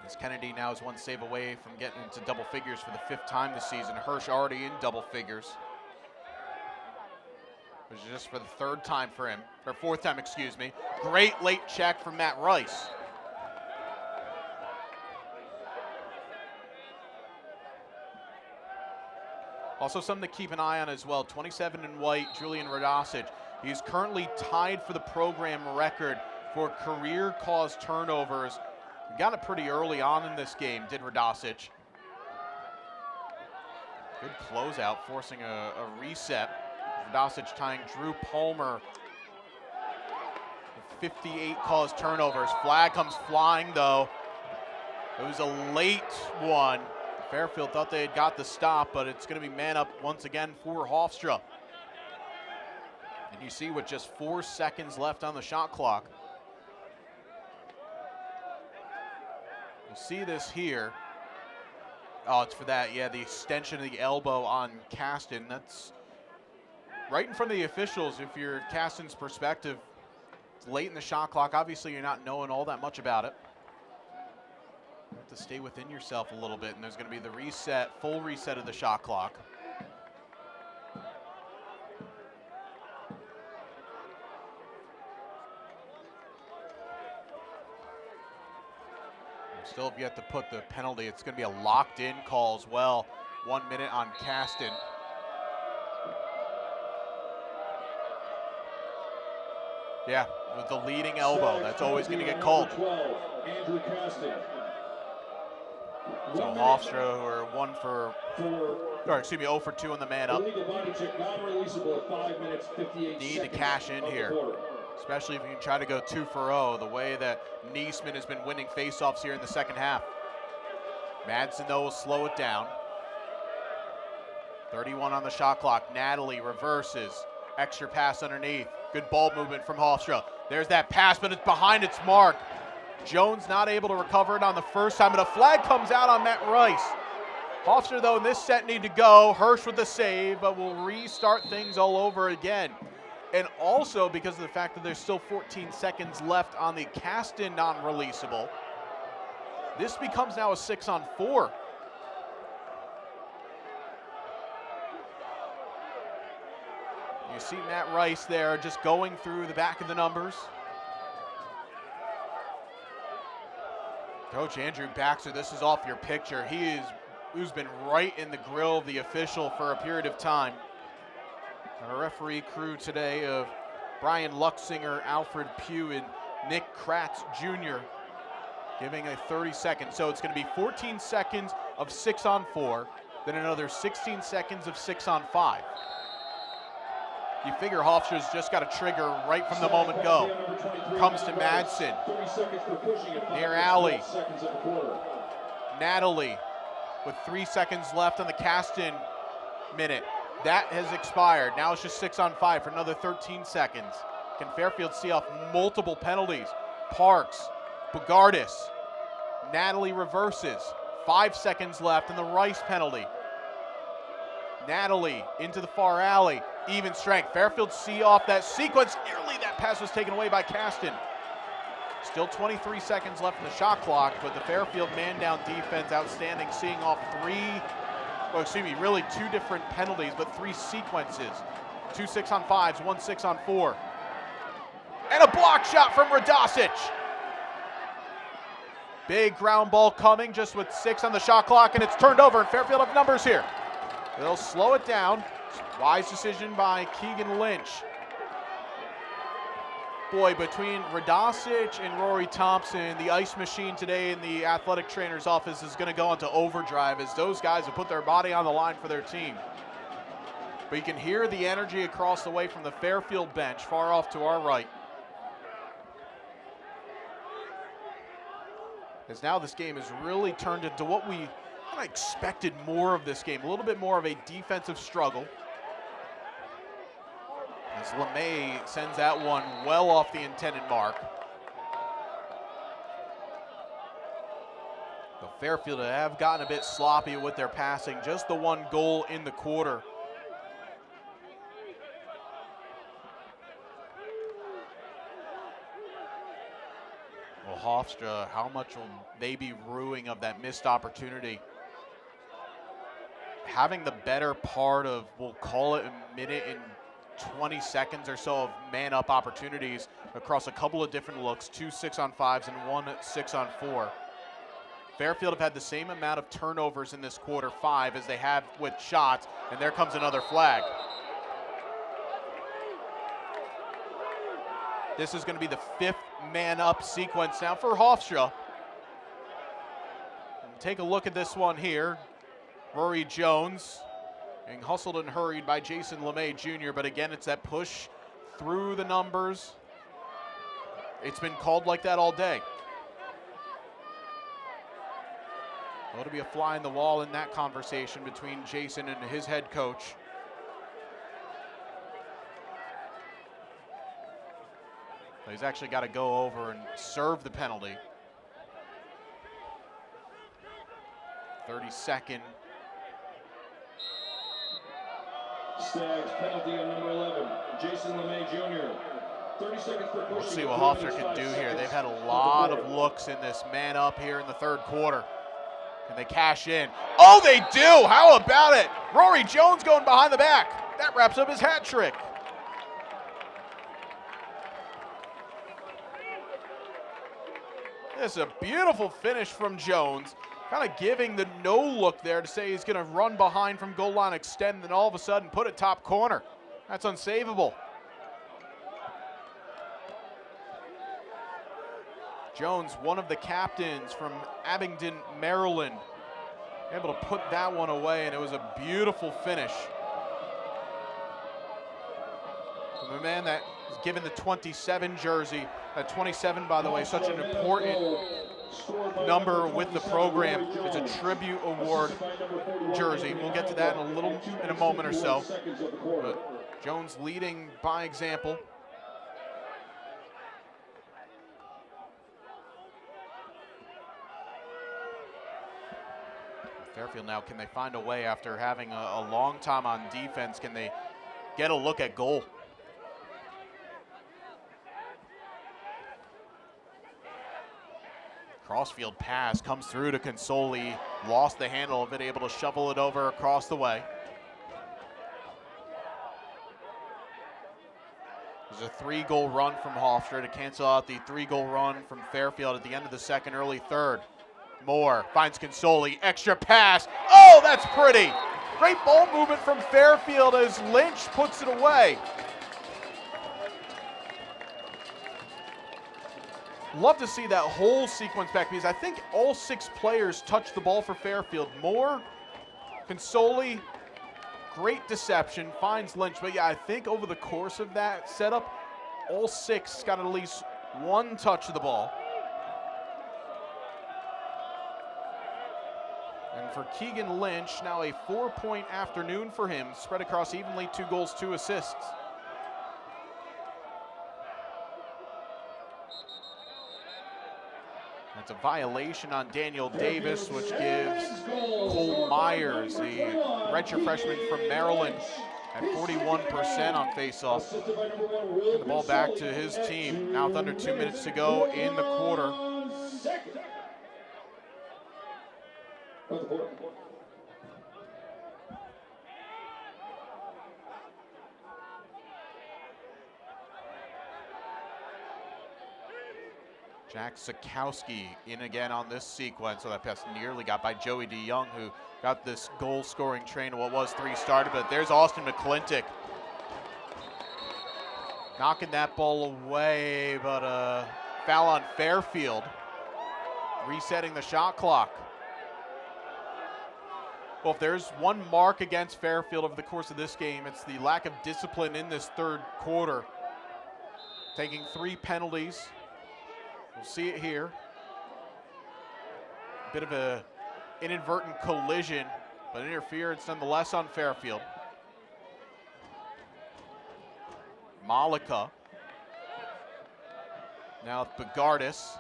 As Kennedy now is 1 save away from getting into double figures for the 5th time this season. Hirsch already in double figures, which is just for the 3rd time for him, or 4th time, excuse me. Great late check from Matt Rice. Also something to keep an eye on as well, 27 in white, Julian Radosic. He's currently tied for the program record for career caused turnovers. Got it pretty early on in this game, did Radosic. Good closeout, forcing a reset. Radosic tying Drew Palmer. 58 caused turnovers. Flag comes flying, though. It was a late one. Fairfield thought they had got the stop, but it's going to be man up once again for Hofstra. And you see with just 4 seconds left on the shot clock. You see this here. Oh, it's for that, yeah, the extension of the elbow on Caston. That's right in front of the officials. If you're Caston's perspective, it's late in the shot clock. Obviously, you're not knowing all that much about it. You have to stay within yourself a little bit, and there's going to be the reset, full reset of the shot clock. Still have yet to put the penalty. It's going to be a locked-in call as well. 1 minute on Caston. Yeah, with the leading elbow, that's always going to get called. So Hofstra, who are 0 for 2 on the man up. Need to cash in here, especially if you can try to go 2 for 0, the way that Niesman has been winning faceoffs here in the second half. Madsen, though, will slow it down. 31 on the shot clock. Natalie reverses. Extra pass underneath. Good ball movement from Hofstra. There's that pass, but it's behind its mark. Jones not able to recover it on the first time, but a flag comes out on Matt Rice. Hofstra, though, in this set need to go. Hirsch with the save, but will restart things all over again. And also because of the fact that there's still 14 seconds left on the Caston non-releasable, this becomes now a 6-on-4. You see Matt Rice there just going through the back of the numbers. Coach Andrew Baxter, this is off your picture. Who's been right in the grill of the official for a period of time. Our referee crew today of Brian Luxinger, Alfred Pugh, and Nick Kratz Jr. giving a 30-second. So it's going to be 14 seconds of 6-on-4, then another 16 seconds of 6-on-5. You figure Hofstra's just got a trigger right from the moment go. Comes to Madsen. Near alley. Natalie with 3 seconds left on the Caston minute. That has expired. Now it's just 6-on-5 for another 13 seconds. Can Fairfield see off multiple penalties? Parks, Bogardus, Natalie reverses. 5 seconds left in the Rice penalty. Natalie into the far alley. Even strength. Fairfield see off that sequence. Nearly that pass was taken away by Caston. Still 23 seconds left in the shot clock, but the Fairfield man-down defense outstanding, seeing off really 2 different penalties, but 3 sequences. 2 6-on-5s, 1 6-on-4. And a block shot from Radosic. Big ground ball coming just with 6 on the shot clock, and it's turned over, and Fairfield have numbers here. They'll slow it down. Wise decision by Keegan Lynch. Boy, between Radosic and Rory Thompson, the ice machine today in the athletic trainer's office is going to go into overdrive as those guys have put their body on the line for their team. But you can hear the energy across the way from the Fairfield bench, far off to our right. As now this game has really turned into what we kind of expected more of this game, a little bit more of a defensive struggle. As LeMay sends that one well off the intended mark. The Fairfield have gotten a bit sloppy with their passing, just the 1 goal in the quarter. Well, Hofstra, how much will they be rueing of that missed opportunity? Having the better part of, we'll call it a minute and 20 seconds or so of man-up opportunities across a couple of different looks, 2 6-on-5s and 1 6-on-4. Fairfield have had the same amount of turnovers in this quarter, 5, as they have with shots, and there comes another flag. This is going to be the 5th man-up sequence now for Hofstra. take a look at this one here. Rory Jones being hustled and hurried by Jason LeMay Jr., but again, it's that push through the numbers. It's been called like that all day. Well, to be a fly in the wall in that conversation between Jason and his head coach. He's actually got to go over and serve the penalty. 32nd. Stags penalty on number 11, Jason LeMay Jr. 30 seconds per push. Let's see what Hofstra can do here. They've had a lot of looks in this man up here in the third quarter. Can they cash in? Oh, they do! How about it? Rory Jones going behind the back. That wraps up his hat trick. This is a beautiful finish from Jones. Kind of giving the no look there to say he's going to run behind from goal line, extend, and then all of a sudden put it top corner. That's unsavable. Jones, one of the captains from Abingdon, Maryland, able to put that one away, and it was a beautiful finish. From a man that is given the 27 jersey. That 27, by the way, such an important number with the program. It's a tribute award jersey. We'll get to that in a moment or so. But Jones leading by example. Fairfield now, can they find a way after having a long time on defense? Can they get a look at goal? Crossfield pass comes through to Consoli, lost the handle of it, able to shovel it over across the way. There's a 3-goal run from Hofstra to cancel out the 3-goal run from Fairfield at the end of the second, early third. Moore finds Consoli, extra pass. Oh, that's pretty. Great ball movement from Fairfield as Lynch puts it away. Love to see that whole sequence back because I think all 6 players touched the ball for Fairfield. Moore, Consoli, great deception, finds Lynch. But yeah, I think over the course of that setup, all 6 got at least one touch of the ball. And for Keegan Lynch, now a 4-point afternoon for him, spread across evenly, 2 goals, 2 assists. That's a violation on Daniel Davis, which gives Cole Myers, the redshirt freshman from Maryland, at 41% on faceoff. Get the ball back to his team. Now with under 2 minutes to go in the quarter. Jack Sikowski in again on this sequence. So that pass nearly got by Joey DeYoung, who got this goal-scoring train of what was 3 started. But there's Austin McClintock knocking that ball away, but a foul on Fairfield, resetting the shot clock. Well, if there's one mark against Fairfield over the course of this game, it's the lack of discipline in this third quarter. Taking 3 penalties. We'll see it here. A bit of an inadvertent collision, but interference nonetheless on Fairfield. Malika. Now Bagardis.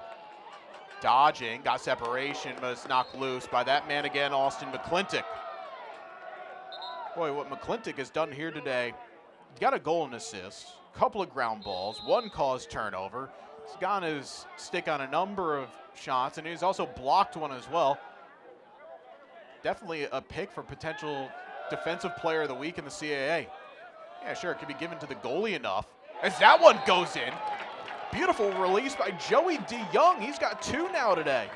Dodging, got separation, but it's knocked loose by that man again, Austin McClintock. Boy, what McClintock has done here today, he's got a goal and assist, a couple of ground balls, 1 caused turnover. He's gotten his stick on a number of shots, and he's also blocked one as well. Definitely a pick for potential defensive player of the week in the CAA. Yeah, sure, it could be given to the goalie enough. As that one goes in. Beautiful release by Joey DeYoung. He's got 2 now today.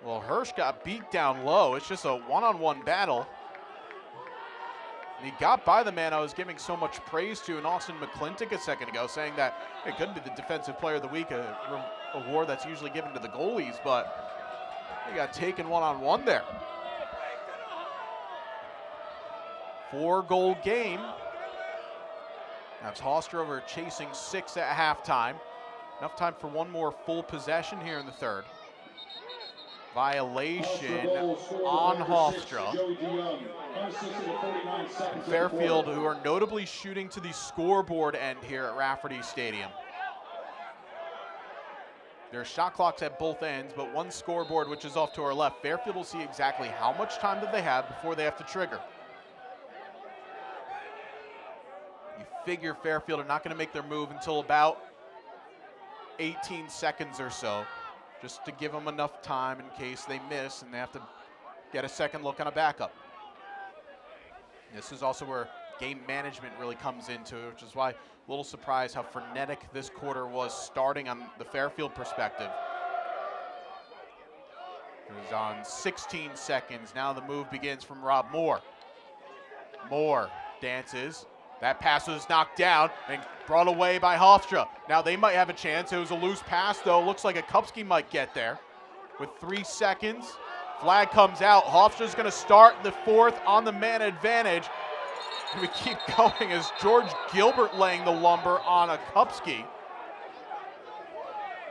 Well, Hirsch got beat down low. It's just a one-on-one battle. He got by the man I was giving so much praise to in Austin McClintock a second ago, saying that it could be the Defensive Player of the Week, a award that's usually given to the goalies, but he got taken one-on-one there. 4-goal game. That's Hofstra over chasing 6 at halftime. Enough time for one more full possession here in the third. Violation on Hofstra. And Fairfield, who are notably shooting to the scoreboard end here at Rafferty Stadium. There's shot clocks at both ends, but one scoreboard, which is off to our left. Fairfield will see exactly how much time that they have before they have to trigger. You figure Fairfield are not going to make their move until about 18 seconds or so, just to give them enough time in case they miss and they have to get a second look on a backup. This is also where game management really comes into it, which is why a little surprised how frenetic this quarter was starting on the Fairfield perspective. It was on 16 seconds. Now the move begins from Rob Moore. Moore dances. That pass was knocked down and brought away by Hofstra. Now they might have a chance. It was a loose pass, though. Looks like a Kupski might get there. With 3 seconds, flag comes out. Hofstra's going to start the fourth on the man advantage. And we keep going as George Gilbert laying the lumber on a Kupski.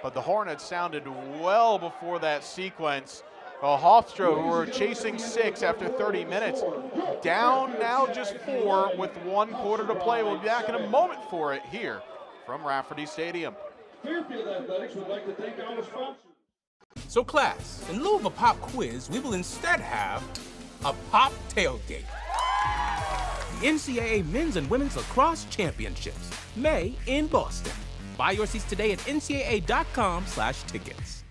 But the horn had sounded well before that sequence. Well, Hofstra, who were chasing 6 after 30 minutes, down now just 4 with 1 quarter to play. We'll be back in a moment for it here from Rafferty Stadium. Fairfield Athletics would like to thank our sponsors. So class, in lieu of a pop quiz, we will instead have a pop tailgate. The NCAA Men's and Women's Lacrosse Championships, May in Boston. Buy your seats today at ncaa.com/tickets.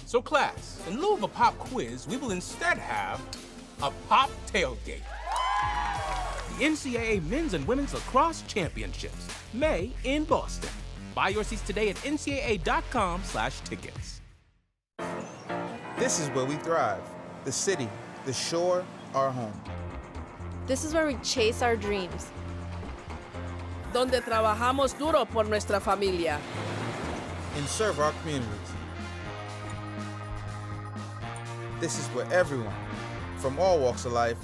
So class, in lieu of a pop quiz, we will instead have a pop tailgate. The NCAA Men's and Women's Lacrosse Championships, May in Boston. Buy your seats today at ncaa.com/tickets. This is where we thrive. The city, the shore, our home. This is where we chase our dreams. Donde trabajamos duro por nuestra familia. And serve our communities. This is where everyone, from all walks of life,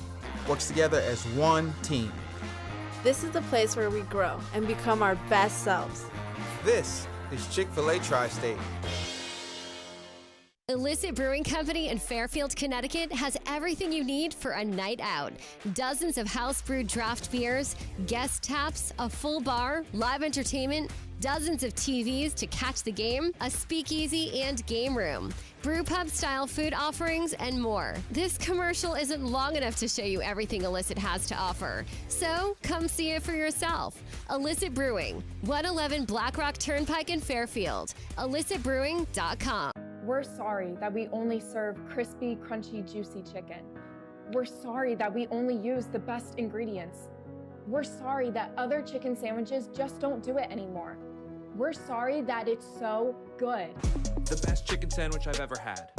works together as one team. This is the place where we grow and become our best selves. This is Chick-fil-A Tri-State. Illicit Brewing Company in Fairfield, Connecticut has everything you need for a night out. Dozens of house-brewed draft beers, guest taps, a full bar, live entertainment, dozens of TVs to catch the game, a speakeasy and game room, brew pub style food offerings, and more. This commercial isn't long enough to show you everything Illicit has to offer. So come see it for yourself. Illicit Brewing, 111 Black Rock Turnpike in Fairfield. IllicitBrewing.com. We're sorry that we only serve crispy, crunchy, juicy chicken. We're sorry that we only use the best ingredients. We're sorry that other chicken sandwiches just don't do it anymore. We're sorry that it's so good. The best chicken sandwich I've ever had.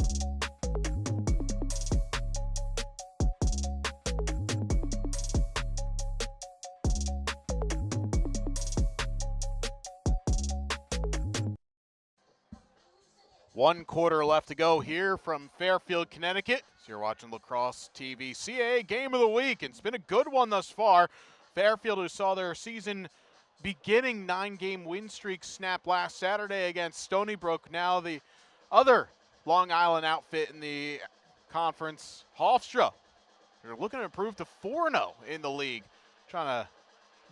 One quarter left to go here from Fairfield, Connecticut. So you're watching Lacrosse TV CAA Game of the Week. It's been a good one thus far. Fairfield, who saw their season beginning 9-game win streak snap last Saturday against Stony Brook. Now the other Long Island outfit in the conference, Hofstra. They're looking to improve to 4-0 in the league. Trying to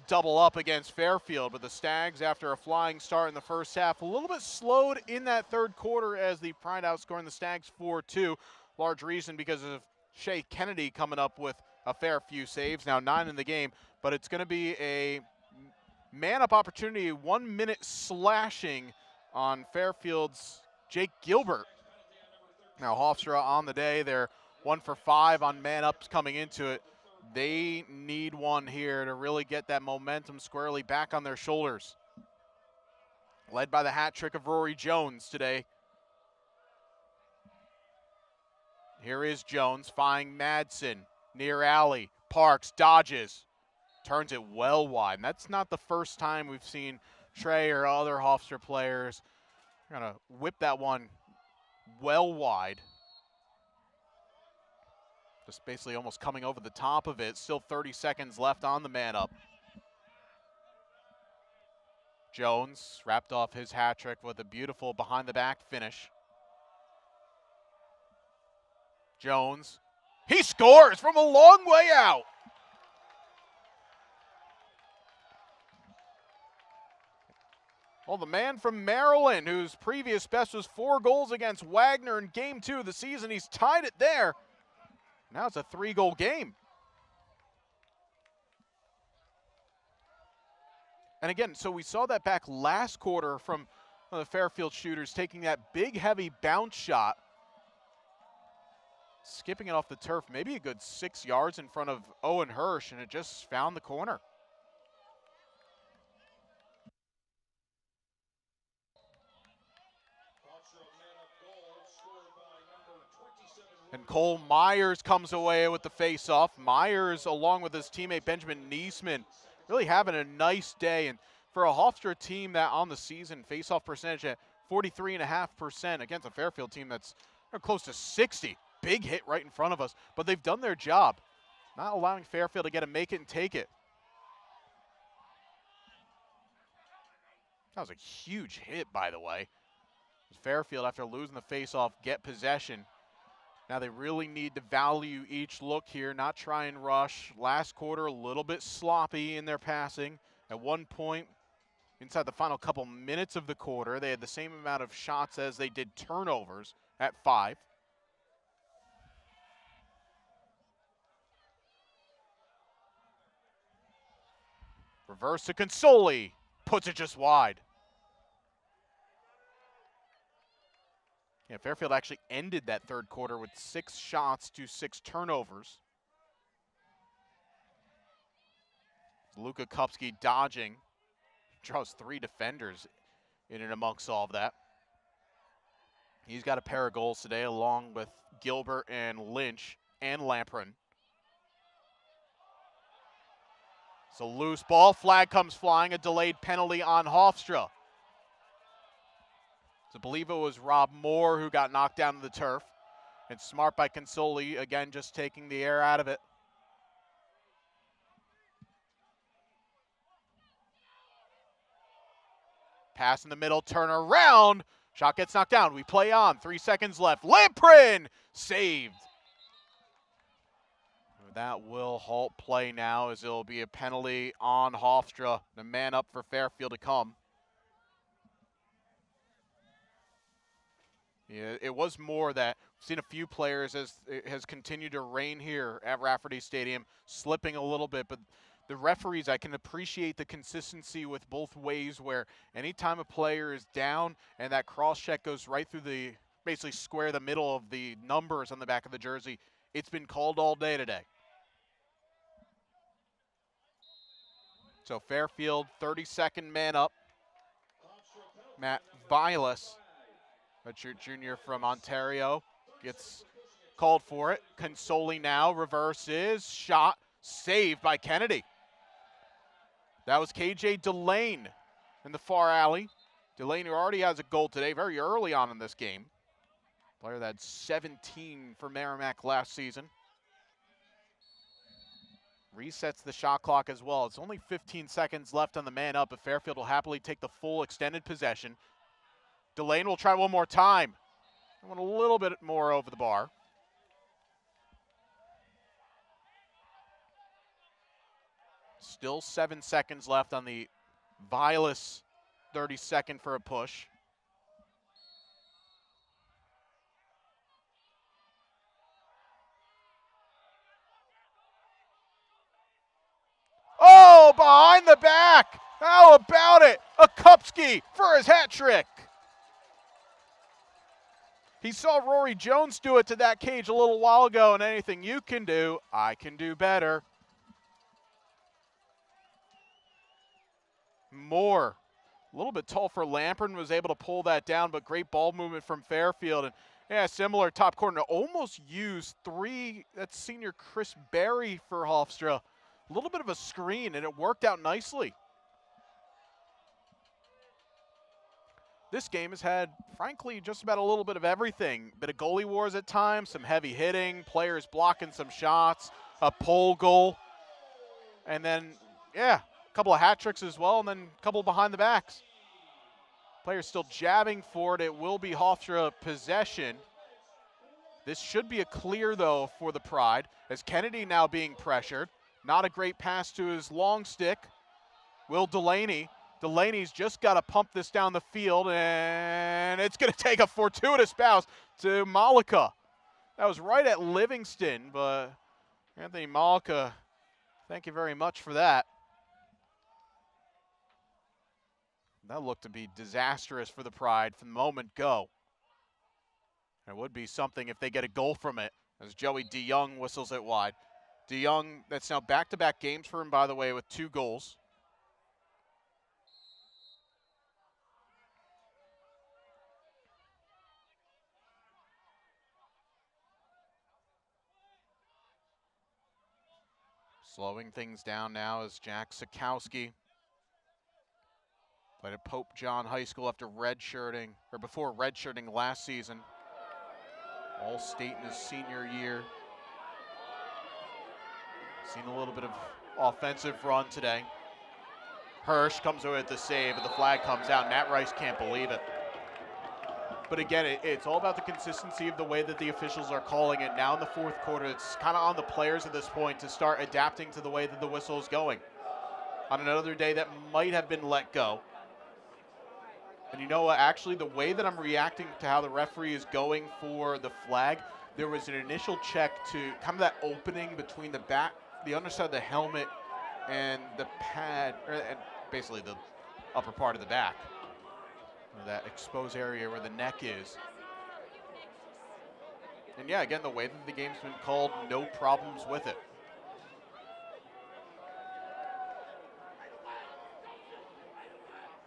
double up against Fairfield, but the Stags, after a flying start in the first half, a little bit slowed in that third quarter as the Pride outscoring the Stags 4-2. Large reason because of Shea Kennedy coming up with a fair few saves, now 9 in the game, but it's going to be a man-up opportunity, 1 minute slashing on Fairfield's Jake Gilbert. Now Hofstra on the day, they're 1 for 5 on man-ups coming into it. They need one here to really get that momentum squarely back on their shoulders. Led by the hat trick of Rory Jones today. Here is Jones, finding Madsen, near alley. Parks dodges, Turns it well wide. And that's not the first time we've seen Trey or other Hofstra players kind of whip that one well wide. Just basically almost coming over the top of it. Still 30 seconds left on the man up. Jones wrapped off his hat trick with a beautiful behind the back finish. Jones, he scores from a long way out. Well, the man from Maryland, whose previous best was 4 goals against Wagner in Game 2 of the season, he's tied it there. Now it's a 3-goal game. And again, so we saw that back last quarter from one of the Fairfield shooters taking that big, heavy bounce shot, skipping it off the turf, maybe a good 6 yards in front of Owen Hirsch, and it just found the corner. And Cole Myers comes away with the face-off. Myers, along with his teammate Benjamin Niesman, really having a nice day. And for a Hofstra team that on the season, face-off percentage at 43.5% against a Fairfield team that's close to 60. Big hit right in front of us, but they've done their job, not allowing Fairfield to get a make it and take it. That was a huge hit, by the way. Fairfield, after losing the face-off, get possession. Now they really need to value each look here, not try and rush. Last quarter, a little bit sloppy in their passing. At one point, inside the final couple minutes of the quarter, they had the same amount of shots as they did turnovers at 5. Reverse to Consoli, puts it just wide. Yeah, Fairfield actually ended that third quarter with 6 shots to 6 turnovers. Luka Kupski dodging, draws 3 defenders in and amongst all of that. He's got a pair of goals today along with Gilbert and Lynch and Lamprin. So loose ball, flag comes flying, a delayed penalty on Hofstra. So I believe it was Rob Moore who got knocked down to the turf. And smart by Consoli, again, just taking the air out of it. Pass in the middle, turn around. Shot gets knocked down. We play on. 3 seconds left. Lamprin saved. That will halt play now as it'll be a penalty on Hofstra. The man up for Fairfield to come. Yeah, it was more that we've seen a few players as it has continued to rain here at Rafferty Stadium, slipping a little bit, but the referees, I can appreciate the consistency with both ways where anytime a player is down and that cross check goes right through the, basically square the middle of the numbers on the back of the jersey, it's been called all day today. So Fairfield, 32nd man up. Matt Vilas, a junior from Ontario, gets called for it. Consoli now reverses, shot, saved by Kennedy. That was KJ Delane in the far alley. Delane, who already has a goal today, very early on in this game. Player that had 17 for Merrimack last season. Resets the shot clock as well. It's only 15 seconds left on the man up, but Fairfield will happily take the full extended possession. Delane will try one more time. I want a little bit more over the bar. Still 7 seconds left on the Vilas 30-second for a push. Oh, behind the back. How about it? A Kupski for his hat trick. He saw Rory Jones do it to that cage a little while ago, and anything you can do, I can do better. Moore, a little bit tall for Lamprin, was able to pull that down, but great ball movement from Fairfield. And yeah, similar top corner, almost used 3, that's senior Chris Berry for Hofstra. A little bit of a screen, and it worked out nicely. This game has had, frankly, just about a little bit of everything. Bit of goalie wars at times, some heavy hitting, players blocking some shots, a pole goal, and then, yeah, a couple of hat tricks as well, and then a couple behind the backs. Players still jabbing for it. It will be Hofstra possession. This should be a clear, though, for the Pride, as Kennedy now being pressured. Not a great pass to his long stick. Will Delaney. Delaney's just got to pump this down the field, and it's going to take a fortuitous bounce to Malika. That was right at Livingston, but Anthony Malika, thank you very much for that. That looked to be disastrous for the Pride from the moment go. It would be something if they get a goal from it, as Joey DeYoung whistles it wide. DeYoung, that's now back-to-back games for him, by the way, with 2 goals. Slowing things down now is Jack Sikowski. Played at Pope John High School after redshirting, or before redshirting last season. All-state in his senior year. Seen a little bit of offensive run today. Hirsch comes away with the save, and the flag comes out. Matt Rice can't believe it. But again, it's all about the consistency of the way that the officials are calling it. Now in the 4th quarter, it's kind of on the players at this point to start adapting to the way that the whistle is going. On another day that might have been let go. And you know what, actually the way that I'm reacting to how the referee is going for the flag, there was an initial check to kind of that opening between the back, the underside of the helmet and the pad, and basically the upper part of the back. That exposed area where the neck is. And yeah, again, the way that the game's been called, no problems with it.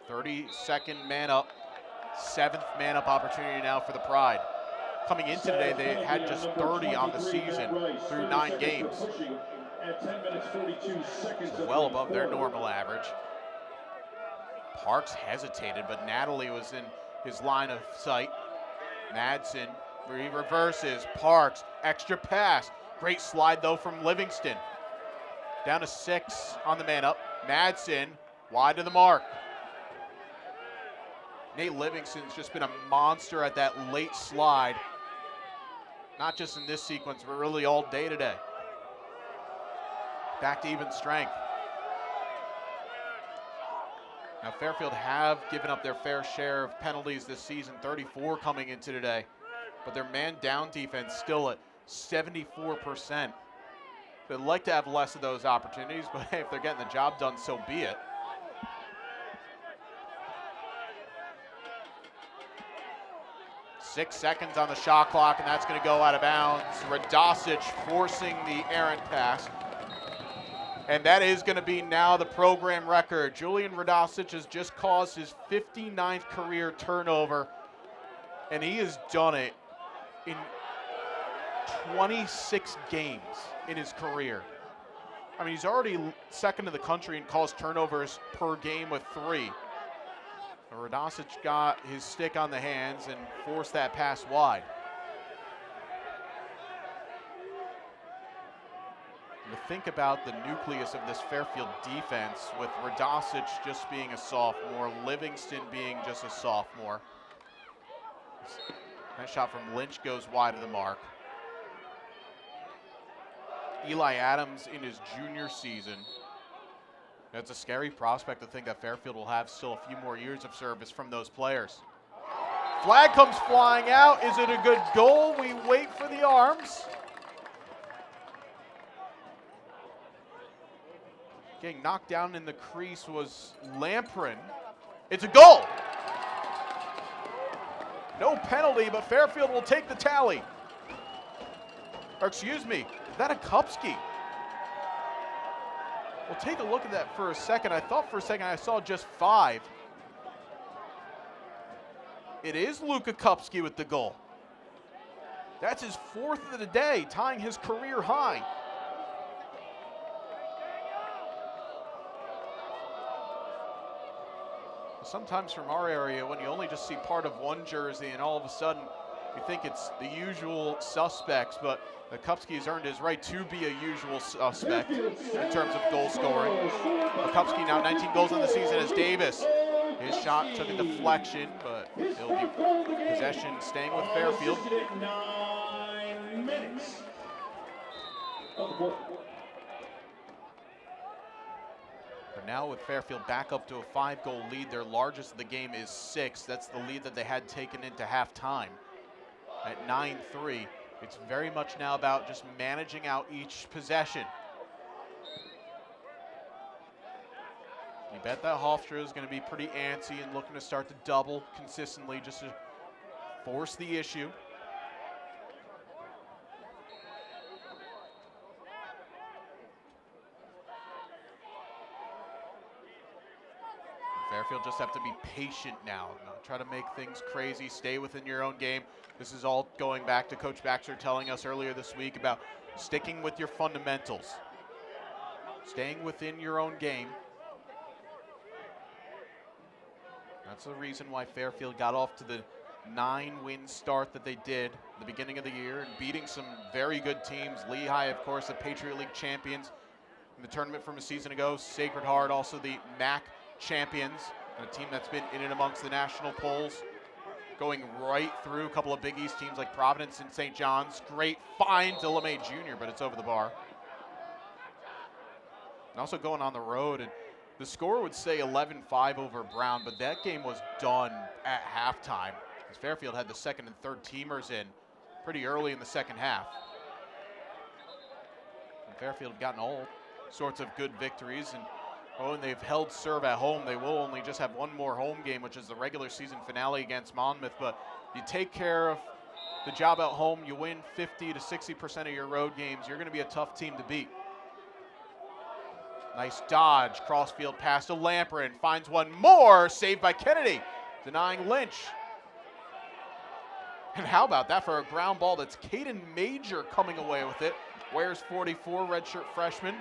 .30-second man up, 7th man up opportunity now for the Pride. Coming in today, they had just 30 on the season through 9 games. So well above their normal average. Parks hesitated, but Natalie was in his line of sight. Madsen, where he reverses. Parks, extra pass. Great slide, though, from Livingston. Down to 6 on the man up. Madsen, wide to the mark. Nate Livingston's just been a monster at that late slide. Not just in this sequence, but really all day today. Back to even strength. Now Fairfield have given up their fair share of penalties this season, 34 coming into today. But their man-down defense still at 74%. They'd like to have less of those opportunities, but hey, if they're getting the job done, so be it. Six seconds on the shot clock, and that's going to go out of bounds. Radosic forcing the errant pass. And that is going to be now the program record. Julian Radosic has just caused his 59th career turnover, and he has done it in 26 games in his career. I mean, he's already second in the country in caused turnovers per game with 3. Radosic got his stick on the hands and forced that pass wide. You think about the nucleus of this Fairfield defense, with Radosic just being a sophomore, Livingston being just a sophomore. That shot from Lynch goes wide of the mark. Eli Adams in his junior season. It's a scary prospect to think that Fairfield will have still a few more years of service from those players. Flag comes flying out. Is it a good goal? We wait for the arms. Getting knocked down in the crease was Lamprin. It's a goal. No penalty, but Fairfield will take the tally. Or excuse me, is that a Kupski? We'll take a look at that for a second. I thought for a second I saw just 5. It is Luka Kupski with the goal. That's his 4th of the day, tying his career high. Sometimes from our area, when you only just see part of one jersey and all of a sudden you think it's the usual suspects, but Kupski has earned his right to be a usual suspect in terms of goal scoring. Kupski now 19 goals in the season as Davis. His shot took a deflection, but it'll be possession staying with Fairfield. 9 minutes. But now with Fairfield back up to a 5-goal lead, their largest of the game is 6. That's the lead that they had taken into halftime at 9-3. It's very much now about just managing out each possession. You bet that Hofstra is going to be pretty antsy and looking to start to double consistently just to force the issue. Fairfield just have to be patient now, not try to make things crazy, stay within your own game. This is all going back to Coach Baxter telling us earlier this week about sticking with your fundamentals, staying within your own game. That's the reason why Fairfield got off to the 9-win start that they did at the beginning of the year and beating some very good teams. Lehigh, of course, the Patriot League champions in the tournament from a season ago. Sacred Heart, also the MAC champions, and a team that's been in and amongst the national polls, going right through a couple of Big East teams like Providence and St. John's. Great find to LeMay Jr., but it's over the bar. And also going on the road, and the score would say 11-5 over Brown, but that game was done at halftime, as Fairfield had the second and third teamers in pretty early in the second half. And Fairfield have gotten all sorts of good victories, and and they've held serve at home. They will only just have one more home game, which is the regular season finale against Monmouth. But you take care of the job at home, you win 50 to 60% of your road games, you're going to be a tough team to beat. Nice dodge, crossfield pass to Lamperin, finds one more, saved by Kennedy, denying Lynch. And how about that for a ground ball? That's Caden Major coming away with it. Wears 44, redshirt freshman.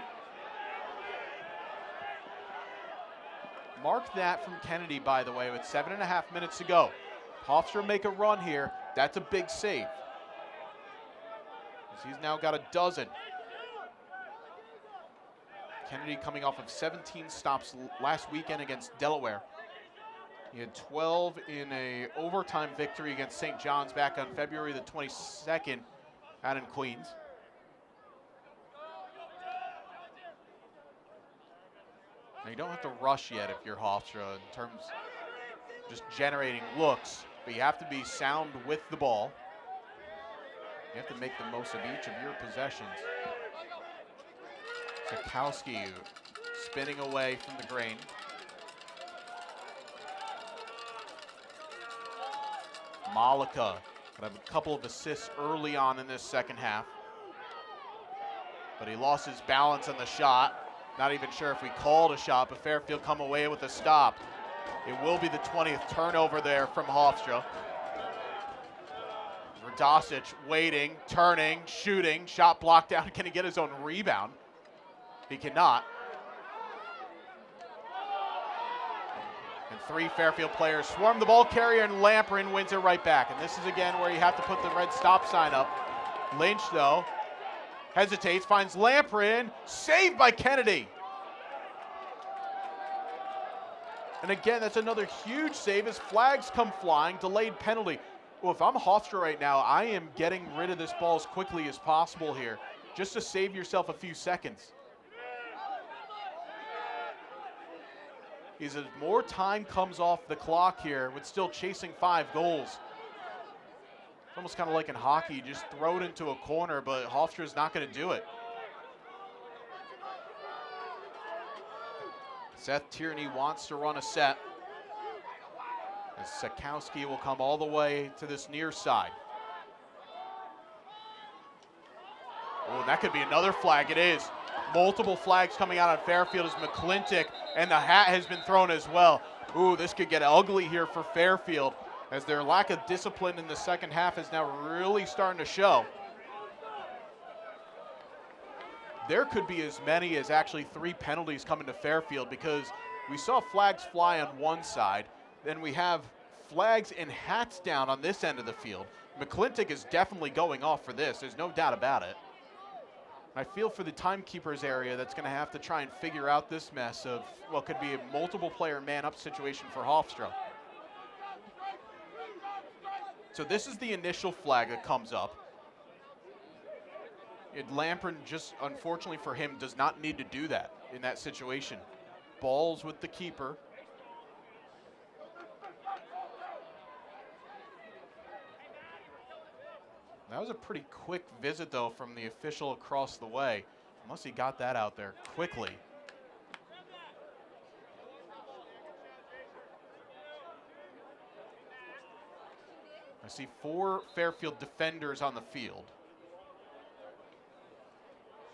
Mark that from Kennedy, by the way, with 7.5 minutes to go. Hofstra make a run here. That's a big save. He's now got a dozen. Kennedy coming off of 17 stops last weekend against Delaware. He had 12 in a overtime victory against St. John's back on February the 22nd out in Queens. Now you don't have to rush yet if you're Hofstra in terms of just generating looks, but you have to be sound with the ball. You have to make the most of each of your possessions. Sikowski spinning away from the grain. Malika would have a couple of assists early on in this second half, but he lost his balance on the shot. Not even sure if we called a shot, but Fairfield come away with a stop. It will be the 20th turnover there from Hofstra. Radosic waiting, turning, shooting, shot blocked down. Can he get his own rebound? He cannot. And 3 Fairfield players swarm the ball carrier, and Lamperin wins it right back. And this is again where you have to put the red stop sign up. Lynch, though, hesitates, finds Lamperin, saved by Kennedy. And again, that's another huge save as flags come flying, delayed penalty. Well, if I'm Hofstra right now, I am getting rid of this ball as quickly as possible here, just to save yourself a few seconds. As more time comes off the clock here with still chasing 5 goals. It's almost kind of like in hockey, just throw it into a corner, but Hofstra's not going to do it. Seth Tierney wants to run a set, as Sikowski will come all the way to this near side. Oh, that could be another flag. It is. Multiple flags coming out on Fairfield as McClintock, and the hat has been thrown as well. Ooh, this could get ugly here for Fairfield, as their lack of discipline in the second half is now really starting to show. There could be as many as actually 3 penalties coming to Fairfield, because We saw flags fly on one side, then we have flags and hats down on this end of the field. McClintock is definitely going off for this. There's no doubt about it. I feel for the timekeepers area that's going to have to try and figure out this mess of what could be a multiple player man-up situation for Hofstra. So this is the initial flag that comes up. Lamprin, just unfortunately for him, does not need to do that in that situation. Balls with the keeper. That was a pretty quick visit, though, from the official across the way, unless he got that out there quickly. I see 4 Fairfield defenders on the field.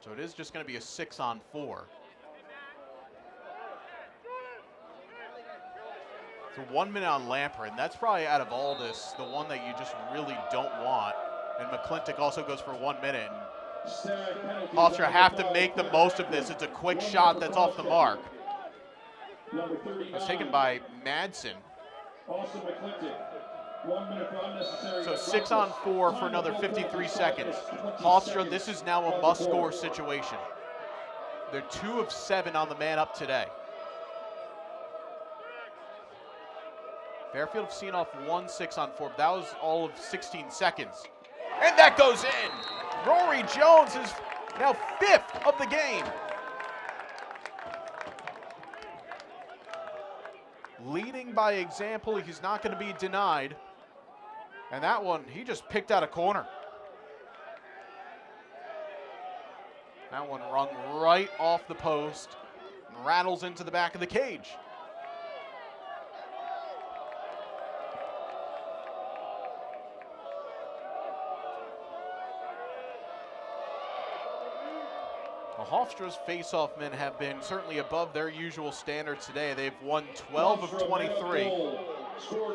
So it is just going to be a 6-on-4. So 1 minute on Lamprin. That's probably out of all this, the one that you just really don't want. And McClintock also goes for 1 minute. And Hofstra have to make the most of this. It's a quick shot that's off the mark. It's taken by Madsen. Also McClintock. 1 minute for unnecessary. So 6-on-4 for another 53 seconds. Hofstra, this is now a must-score situation. They're 2 of 7 on the man-up today. Fairfield have seen off 1 6-on-4, but that was all of 16 seconds. And that goes in. Rory Jones is now 5th of the game. Leading by example, he's not going to be denied. And that one, he just picked out a corner. That one rung right off the post and rattles into the back of the cage. Well, Hofstra's face-off men have been certainly above their usual standards today. They've won 12 of 23.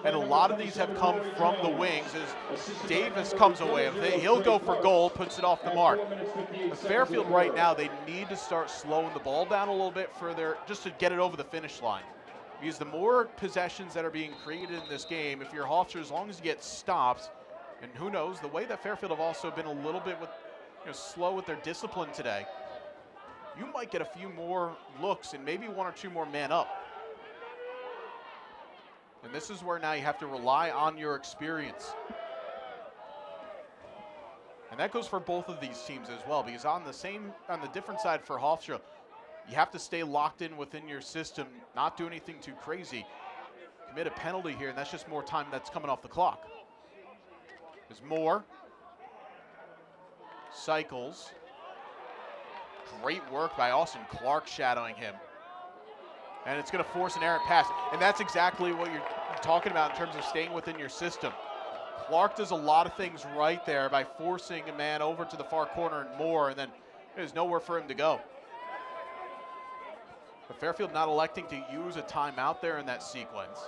And a lot of these have come from the wings as Davis comes away. He'll go for goal, puts it off the mark. But Fairfield right now, they need to start slowing the ball down a little bit further just to get it over the finish line. Because the more possessions that are being created in this game, if you're Hofstra, as long as you get stops, and who knows, the way that Fairfield have also been a little bit slow with their discipline today, you might get a few more looks and maybe 1 or 2 more men up. And this is where now you have to rely on your experience. And that goes for both of these teams as well, because on the different side for Hofstra, you have to stay locked in within your system, not do anything too crazy. Commit a penalty here, and that's just more time that's coming off the clock. There's more. Cycles. Great work by Austin Clark shadowing him. And it's going to force an errant pass. And that's exactly what you're talking about in terms of staying within your system. Clark does a lot of things right there by forcing a man over to the far corner and more, and then there's nowhere for him to go. But Fairfield not electing to use a timeout there in that sequence,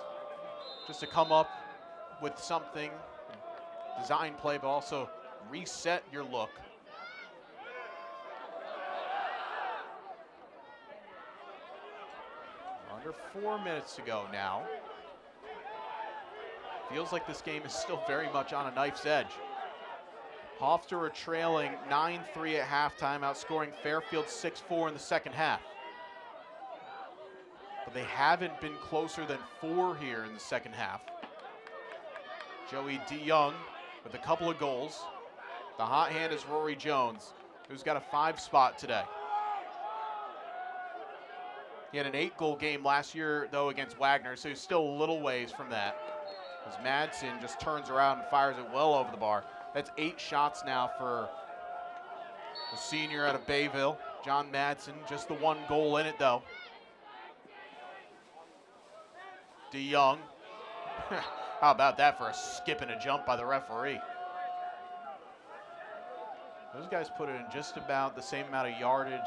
just to come up with something, design play, but also reset your look. Under 4 minutes to go now. Feels like this game is still very much on a knife's edge. Hofstra are trailing 9-3 at halftime, outscoring Fairfield 6-4 in the second half. But they haven't been closer than 4 here in the second half. Joey DeYoung with a couple of goals. The hot hand is Rory Jones, who's got a 5 spot today. He had an 8-goal game last year, though, against Wagner, so he's still a little ways from that. As Madsen just turns around and fires it well over the bar. That's 8 shots now for the senior out of Bayville, John Madsen. Just the 1 goal in it, though. DeYoung. How about that for a skip and a jump by the referee? Those guys put it in just about the same amount of yardage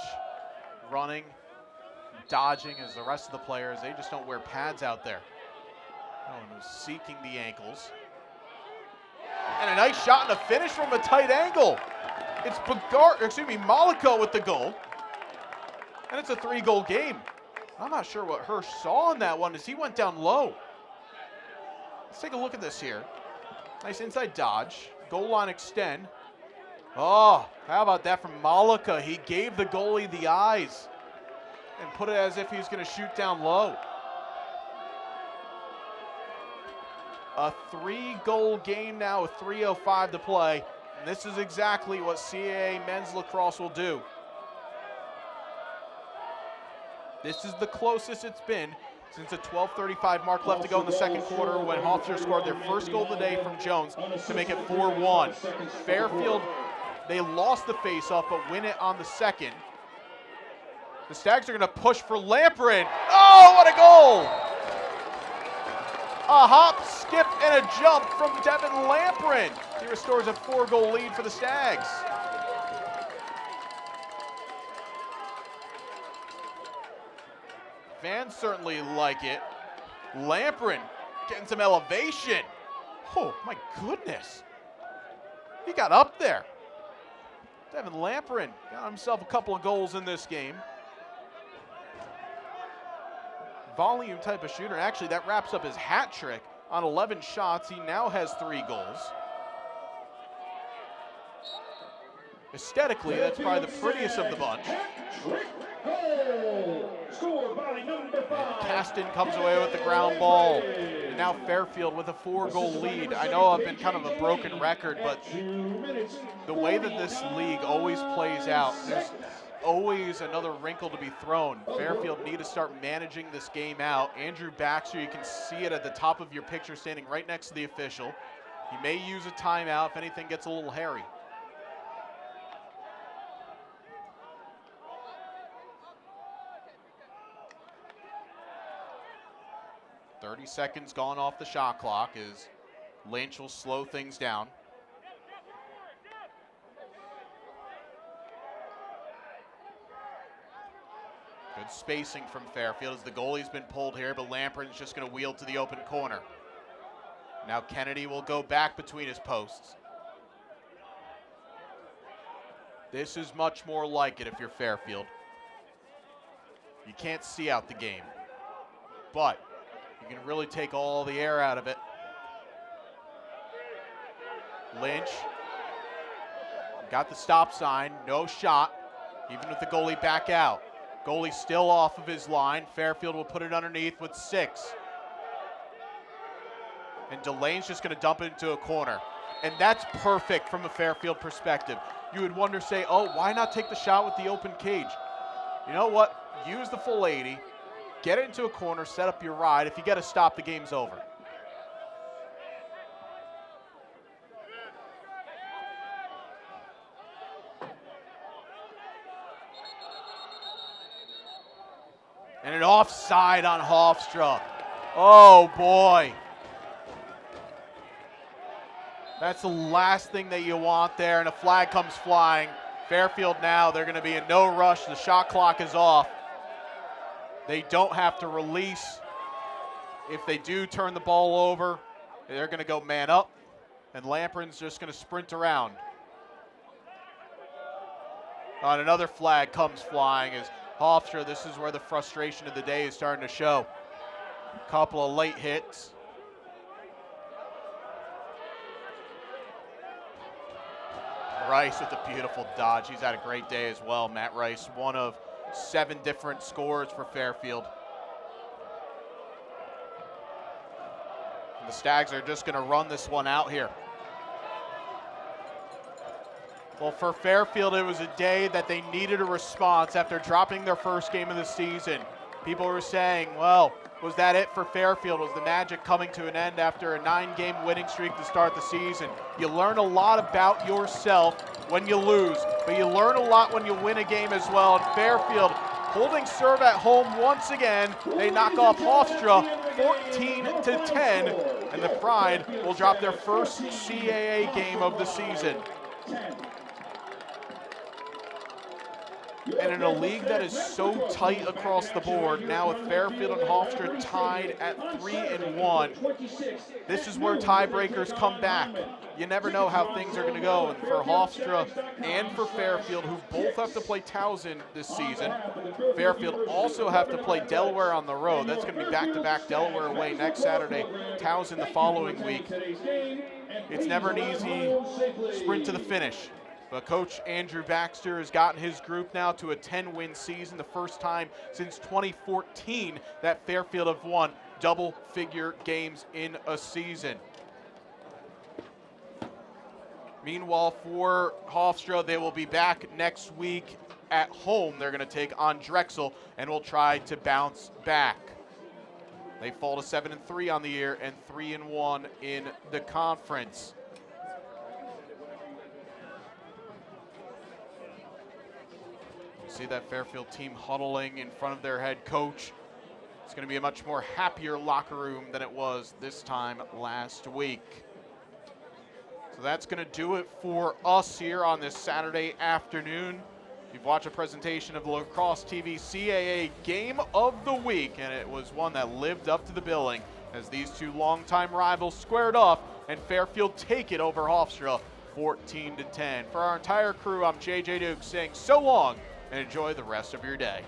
running, dodging as the rest of the players. They just don't wear pads out there. No one was seeking the ankles. And a nice shot and a finish from a tight angle. It's Malako with the goal. And it's a 3-goal game. I'm not sure what Hirsch saw in that one as he went down low. Let's take a look at this here. Nice inside dodge. Goal line extend. Oh, how about that from Malika? He gave the goalie the eyes and put it as if he's going to shoot down low. A 3-goal game now with 3:05 to play. And this is exactly what CAA men's lacrosse will do. This is the closest it's been since a 12:35 mark left to go in the second quarter when Hofstra scored their first goal of the day from Jones to make it 4-1. Fairfield, they lost the face-off but win it on the second. The Stags are going to push for Lamperin. Oh, what a goal! A hop, skip, and a jump from Devin Lamperin. He restores a 4-goal lead for the Stags. Fans certainly like it. Lamperin getting some elevation. Oh, my goodness. He got up there. Devin Lamperin got himself a couple of goals in this game. Volume type of shooter. Actually, that wraps up his hat trick. On 11 shots, he now has 3 goals. Aesthetically, that's probably the prettiest of the bunch. Caston comes away with the ground ball. And now Fairfield with a 4-goal lead. I know I've been kind of a broken record, but the way that this league always plays out, there's always another wrinkle to be thrown. Fairfield need to start managing this game out. Andrew Baxter, you can see it at the top of your picture standing right next to the official. He may use a timeout if anything gets a little hairy. .30 seconds gone off the shot clock as Lynch will slow things down. Good spacing from Fairfield as the goalie's been pulled here, but Lamperin's just going to wheel to the open corner. Now Kennedy will go back between his posts. This is much more like it if you're Fairfield. You can't see out the game, but you can really take all the air out of it. Lynch got the stop sign, no shot, even with the goalie back out. Goalie still off of his line. Fairfield will put it underneath with 6. And Delane's just going to dump it into a corner. And that's perfect from a Fairfield perspective. You would wonder, say, oh, why not take the shot with the open cage? You know what? Use the full 80. Get it into a corner, set up your ride. If you get a stop, the game's over. And an offside on Hofstra. Oh, boy. That's the last thing that you want there, and a flag comes flying. Fairfield now, they're going to be in no rush. The shot clock is off. They don't have to release. If they do turn the ball over, they're going to go man up, and Lamperin's just going to sprint around. And another flag comes flying as Hofstra, this is where the frustration of the day is starting to show. A couple of late hits. Rice with a beautiful dodge. He's had a great day as well, Matt Rice. One of 7 different scores for Fairfield. And the Stags are just going to run this one out here. Well, for Fairfield, it was a day that they needed a response after dropping their first game of the season. People were saying, well, was that it for Fairfield? Was the magic coming to an end after a 9-game winning streak to start the season? You learn a lot about yourself when you lose, but you learn a lot when you win a game as well. And Fairfield holding serve at home once again. They knock off Hofstra 14-10, and the Pride will drop their first CAA game of the season. And in a league that is so tight across the board, now with Fairfield and Hofstra tied at 3-1, this is where tiebreakers come back. You never know how things are going to go. And for Hofstra and for Fairfield, who both have to play Towson this season, Fairfield also have to play Delaware on the road. That's going to be back-to-back Delaware away next Saturday, Towson the following week. It's never an easy sprint to the finish. But Coach Andrew Baxter has gotten his group now to a 10-win season, the first time since 2014 that Fairfield have won double-figure games in a season. Meanwhile, for Hofstra, they will be back next week at home. They're going to take on Drexel and will try to bounce back. They fall to 7-3 on the year and 3-1 in the conference. You see that Fairfield team huddling in front of their head coach. It's going to be a much more happier locker room than it was this time last week. So that's going to do it for us here on this Saturday afternoon. You've watched a presentation of the Lacrosse TV CAA Game of the Week, and it was one that lived up to the billing as these two longtime rivals squared off and Fairfield take it over Hofstra 14-10. For our entire crew, I'm JJ Duke saying so long and enjoy the rest of your day.